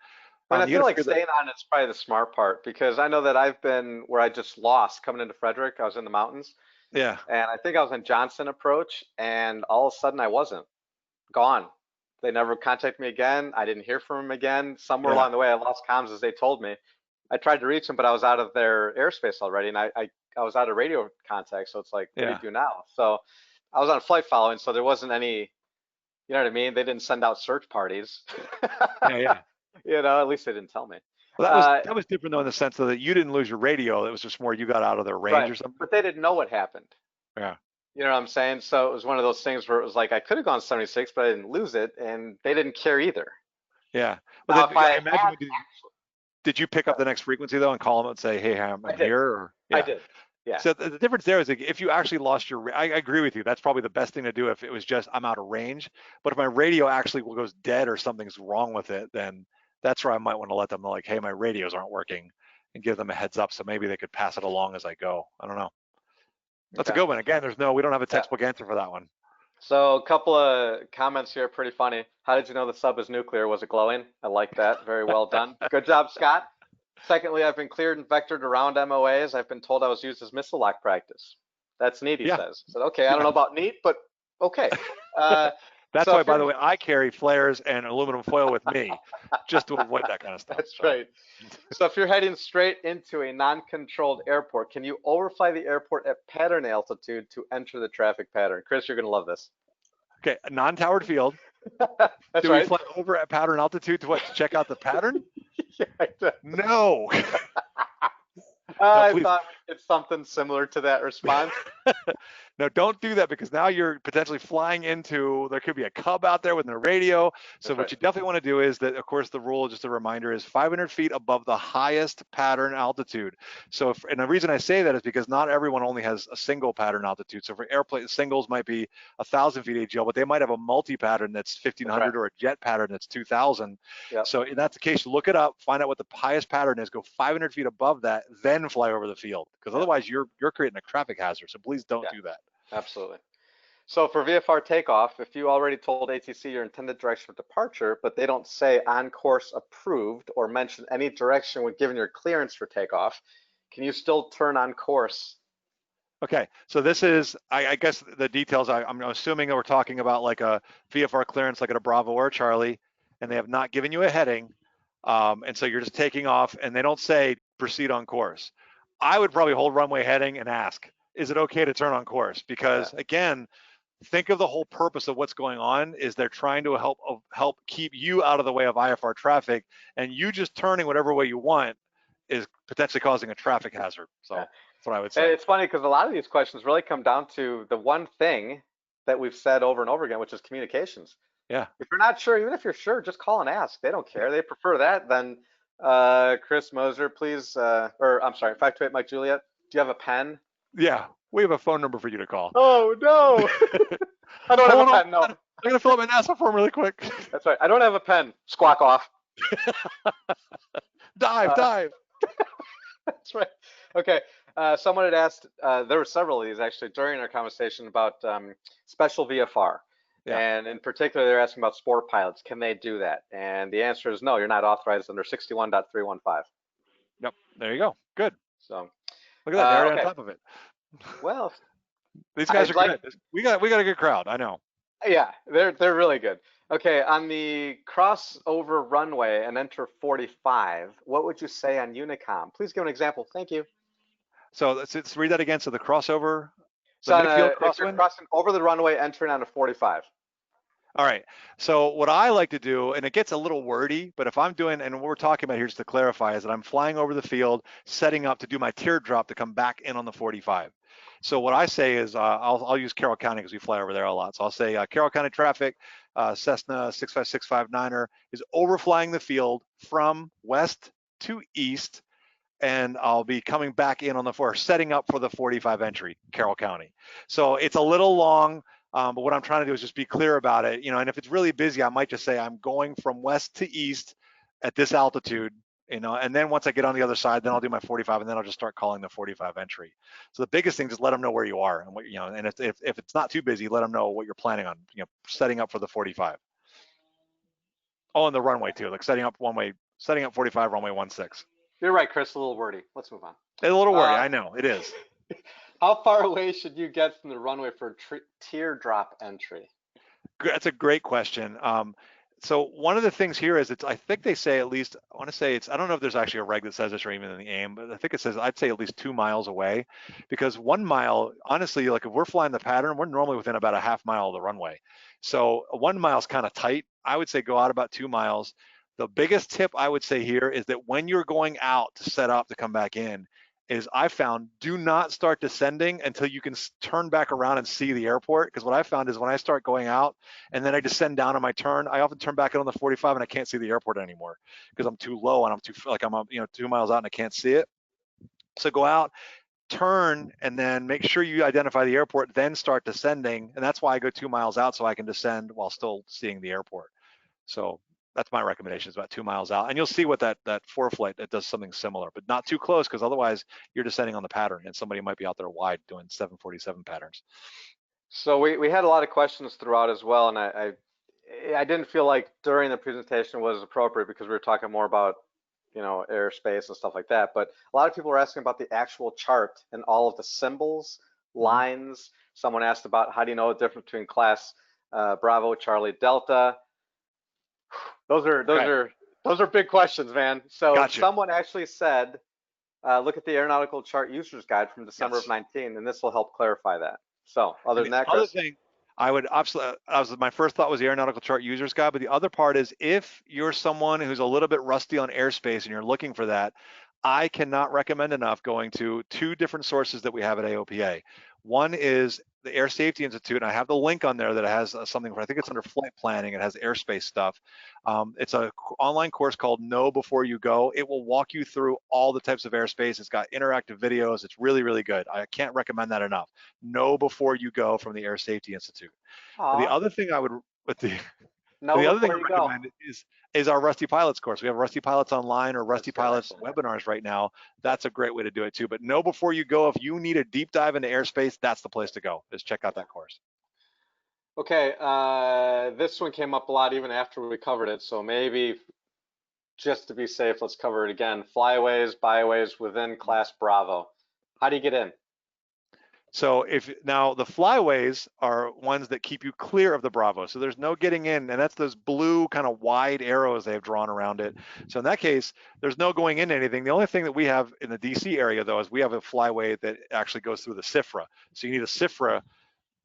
And I You feel gotta like figure that. staying on it's probably the smart part because I know that I've been where I just lost coming into Frederick. I was in the mountains Yeah, and I think I was in Johnson Approach and all of a sudden I wasn't gone. They never contacted me again. I didn't hear from them again. Somewhere yeah, along the way, I lost comms as they told me. I tried to reach them, but I was out of their airspace already and I was out of radio contact. So it's like, what do you yeah, do now? So I was on flight following, so there wasn't any, you know what I mean? They didn't send out search parties. yeah, yeah. You know, at least they didn't tell me. Well, Uh, that was different though in the sense that you didn't lose your radio. It was just more you got out of their range right. or something. But they didn't know what happened. Yeah, You know what I'm saying? So it was one of those things where it was like I could have gone 76, but I didn't lose it, and they didn't care either. yeah. But Now, then if I I imagine had, did you pick up the next frequency though and call them and say, hey, I I'm did. here? Or, I yeah. did. Yeah. So the difference there is like, if you actually lost your, I agree with you. That's probably the best thing to do if it was just I'm out of range. But if my radio actually goes dead or something's wrong with it, then that's where I might want to let them know like, hey, my radios aren't working, and give them a heads up so maybe they could pass it along as I go. I don't know. That's a Okay. good one. Again, we don't have a Yeah. textbook answer for that one. So a couple of comments here, pretty funny. How did you know the sub is nuclear? Was it glowing? I like that. Very well done. Good job, Scott. Secondly, I've been cleared and vectored around MOAs. I've been told I was used as missile lock practice. That's neat, he Yeah, says. I said, okay, I don't yeah. know about neat, but okay. Uh, That's so why, if by you're the way, I carry flares and aluminum foil with me just to avoid that kind of stuff. That's So, right. So if you're heading straight into a non-controlled airport, can you overfly the airport at pattern altitude to enter the traffic pattern? Chris, you're going to love this. okay, a non-towered field. That's Do we right. fly over at pattern altitude to what? To check out the pattern? Yeah, I did. No. No, I please. thought it's something similar to that response. No, don't do that because now you're potentially flying into, there could be a cub out there with a radio. So That's what right. you definitely want to do is that, of course, the rule, just a reminder, is 500 feet above the highest pattern altitude. So, and the reason I say that is because not everyone only has a single pattern altitude. So for airplane, singles might be 1,000 feet AGL, but they might have a multi-pattern that's That's 1,500 right. or a jet pattern that's 2,000. Yep. So if that's the case, look it up, find out what the highest pattern is, go 500 feet above that, then fly over the field. Because Yeah. otherwise you're creating a traffic hazard. So please don't Yeah. do that. Absolutely. So for VFR takeoff, if you already told ATC your intended direction of departure, but they don't say on course approved or mention any direction when given your clearance for takeoff, can you still turn on course? Okay, so this is, I guess the details, I'm assuming that we're talking about like a VFR clearance, like at a Bravo or a Charlie, and they have not given you a heading. And so you're just taking off and they don't say proceed on course. I would probably hold runway heading and ask, is it okay to turn on course? Yeah. Because again, think of the whole purpose of what's going on is they're trying to help keep you out of the way of IFR traffic, and you just turning whatever way you want is potentially causing a traffic hazard. So Yeah. that's what I would And say. it's funny because a lot of these questions really come down to the one thing that we've said over and over again, which is communications. Yeah. If you're not sure, even if you're sure, just call and ask. They don't care. They prefer that than Chris Moser, please, or I'm sorry, 528 Mike Juliet. Do you have a pen? Yeah, we have a phone number for you to call. Oh no, I don't have Hold a on, pen. No, I'm gonna fill out my NASA form really quick. that's right. I don't have a pen. Squawk off. Dive, Uh, dive. That's right. Okay. Someone had asked, there were several of these actually during our conversation about special VFR. Yeah. And in particular, they're asking about sport pilots. Can they do that? And the answer is no, you're not authorized under 61.315. Yep, there you go. Good. So, Look at that, they're already on okay. top of it. Well, These guys I'd are like, good. We got a good crowd, I know. yeah, they're really good. Okay, on the crossover runway and enter 45, what would you say on Unicom? Please give an example. Thank you. So let's read that again. So the crossover, the So midfield if you're crosswind. crossing over the runway, entering onto 45. All right. So what I like to do, and it gets a little wordy, but if I'm doing, and what we're talking about here, just to clarify, is that I'm flying over the field, setting up to do my teardrop to come back in on the 45. So what I say is, I'll use Carroll County because we fly over there a lot. So I'll say Carroll County traffic, Cessna 65659er is overflying the field from west to east, and I'll be coming back in on setting up for the 45 entry, Carroll County. So it's a little long. But what I'm trying to do is just be clear about it, and if it's really busy, I might just say I'm going from west to east at this altitude, and then once I get on the other side, then I'll do my 45, and then I'll just start calling the 45 entry. So the biggest thing is let them know where you are, and and if it's not too busy, let them know what you're planning on, setting up for the 45. Oh, and the runway too, like setting up one way setting up 45 runway 16. You're right, Chris, a little wordy. Let's move on. It's a little wordy, I know, it is. How far away should you get from the runway for teardrop entry? That's a great question. So one of the things here is I think they say at least, I want to say I don't know if there's actually a reg that says this or even in the AIM, but I think it says, I'd say at least 2 miles away, because 1 mile, honestly, like if we're flying the pattern, we're normally within about a half mile of the runway. So 1 mile is kind of tight. I would say go out about 2 miles. The biggest tip I would say here is that when you're going out to set up to come back in, is I found do not start descending until you can turn back around and see the airport. Because what I found is when I start going out and then I descend down on my turn, I often turn back in on the 45 and I can't see the airport anymore because I'm too low and I'm 2 miles out and I can't see it. So go out, turn, and then make sure you identify the airport, then start descending. And that's why I go 2 miles out so I can descend while still seeing the airport. So that's my recommendation, is about 2 miles out. And you'll see what that ForeFlight, that does something similar, but not too close, because otherwise you're descending on the pattern and somebody might be out there wide doing 747 patterns. So we had a lot of questions throughout as well, and I didn't feel like during the presentation was appropriate because we were talking more about, you know, airspace and stuff like that. But a lot of people were asking about the actual chart and all of the symbols, lines. Someone asked about how do you know the difference between class Bravo, Charlie, Delta. Those are big questions, man. So Gotcha. Someone actually said, look at the Aeronautical Chart Users Guide from December of 19, and this will help clarify that. So other than that, Chris? Thing I would absolutely, my first thought was the Aeronautical Chart Users Guide, but the other part is if you're someone who's a little bit rusty on airspace and you're looking for that, I cannot recommend enough going to 2 different sources that we have at AOPA. One is the Air Safety Institute, and I have the link on there that has something for, I think it's under flight planning. It has airspace stuff. It's an online course called Know Before You Go. It will walk you through all the types of airspace. It's got interactive videos. It's really, really good. I can't recommend that enough. Know Before You Go from the Air Safety Institute. The other thing I would, recommend is our Rusty Pilots course. We have Rusty Pilots online or Rusty Pilots webinars right now. That's a great way to do it too. But Know Before You Go, if you need a deep dive into airspace, that's the place to go, is check out that course. Okay, this one came up a lot even after we covered it. So maybe just to be safe, let's cover it again. Flyways, byways within class Bravo. How do you get in? So now the flyways are ones that keep you clear of the Bravo. So there's no getting in, and that's those blue kind of wide arrows they've drawn around it. So in that case, there's no going into anything. The only thing that we have in the DC area though is we have a flyway that actually goes through the CIFRA. So you need a CIFRA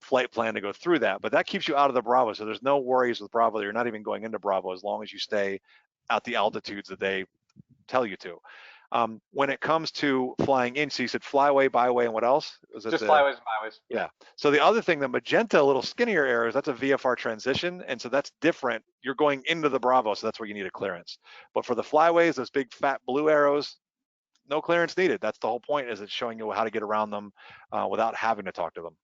flight plan to go through that, but that keeps you out of the Bravo. So there's no worries with Bravo. You're not even going into Bravo as long as you stay at the altitudes that they tell you to. When it comes to flying in, so you said flyway, byway, and what else? Just flyways and byways. Yeah. So the other thing, the magenta, little skinnier arrows, that's a VFR transition, and so that's different. You're going into the Bravo, so that's where you need a clearance. But for the flyways, those big fat blue arrows, no clearance needed. That's the whole point, is it's showing you how to get around them without having to talk to them.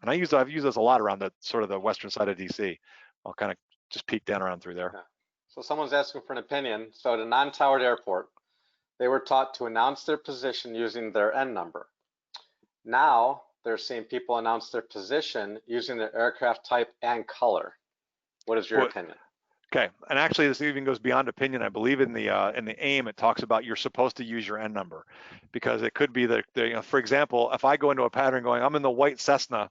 And I've used those a lot around the sort of the western side of DC. I'll kind of just peek down around through there. Okay. So someone's asking for an opinion. So at a non-towered airport, they were taught to announce their position using their N number. Now they're seeing people announce their position using their aircraft type and color. What is your opinion? Okay, and actually this even goes beyond opinion. I believe in the AIM it talks about you're supposed to use your N number, because it could be that, you know, for example, if I go into a pattern going, I'm in the white Cessna,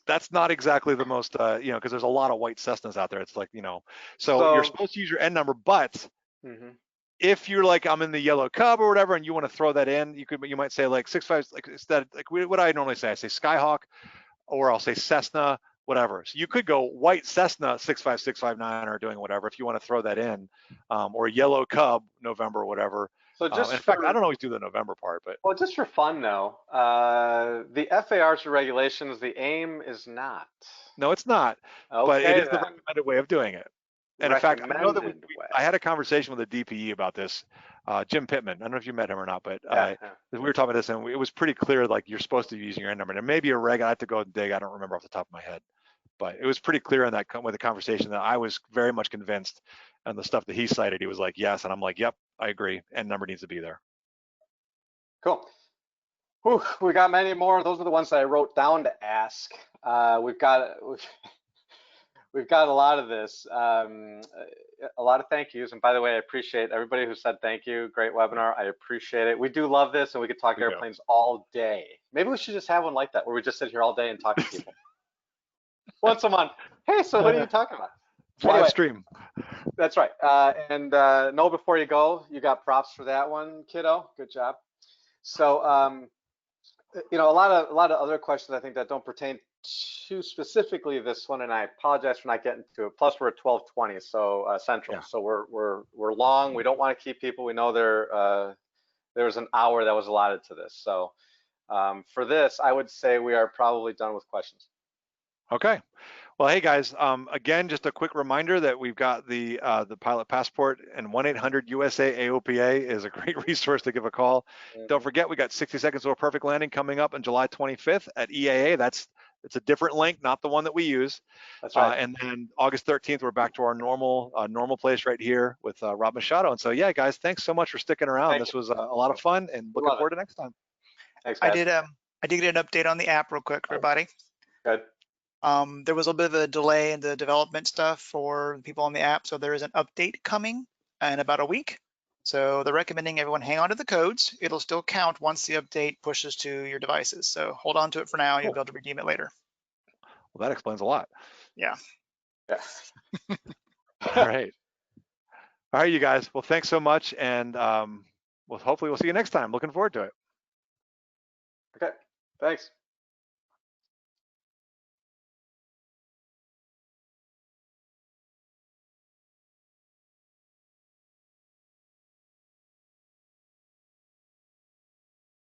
that's not exactly the most, you know, because there's a lot of white Cessnas out there. It's like, you know, so you're supposed to use your N number, but if you're like, I'm in the yellow Cub or whatever, and you want to throw that in, you might say like 65, like instead, like what I normally say, I say Skyhawk, or I'll say Cessna, whatever. So you could go white Cessna 65659 or doing whatever if you want to throw that in, or yellow Cub November or whatever. So just in fact, I don't always do the November part, but well, just for fun though, the FAR's regulations, the AIM is not. No, it's not. Okay, but it is the recommended way of doing it. And in fact, I know that I had a conversation with a DPE about this, Jim Pittman. I don't know if you met him or not, but we were talking about this, and it was pretty clear, like you're supposed to be using your N number. And maybe a reg, I have to go and dig. I don't remember off the top of my head, but it was pretty clear in that with the conversation that I was very much convinced. And the stuff that he cited, he was like, yes, and I'm like, yep, I agree. N number needs to be there. Cool. Whew, we got many more. Those are the ones that I wrote down to ask. we've got a lot of this, a lot of thank yous. And by the way, I appreciate everybody who said thank you. Great webinar. I appreciate it. We do love this, and we could talk We do. airplanes all day. Maybe we should just have one like that, where we just sit here all day and talk to people. Once a month. Hey, so what are you talking about? Live Anyway, stream. that's right. And Noel, before you go, you got props for that one, kiddo. Good job. So, you know, a lot of other questions I think that don't pertain to specifically this one, and I apologize for not getting to it. Plus, we're at 12:20, so Central. Yeah. So we're long. We don't want to keep people. We know there was an hour that was allotted to this. So for this, I would say we are probably done with questions. Okay. Well, hey guys, again, just a quick reminder that we've got the pilot passport, and 1-800-USA-AOPA is a great resource to give a call. Don't forget, we got 60 seconds to a perfect landing coming up on July 25th at EAA. It's a different link, not the one that we use. That's right. And then August 13th, we're back to our normal place right here with Rob Machado. And so, yeah, guys, thanks so much for sticking around. This was a lot of fun, and looking forward to next time. Thanks, guys. I did get an update on the app real quick, everybody. Good. There was a bit of a delay in the development stuff for people on the app, so there is an update coming in about a week. So they're recommending everyone hang on to the codes. It'll still count once the update pushes to your devices. So hold on to it for now. You'll be able to redeem it later. Well, that explains a lot. Yeah. Yeah. All right. All right, you guys. Well, thanks so much, and hopefully we'll see you next time. Looking forward to it. Okay. Thanks.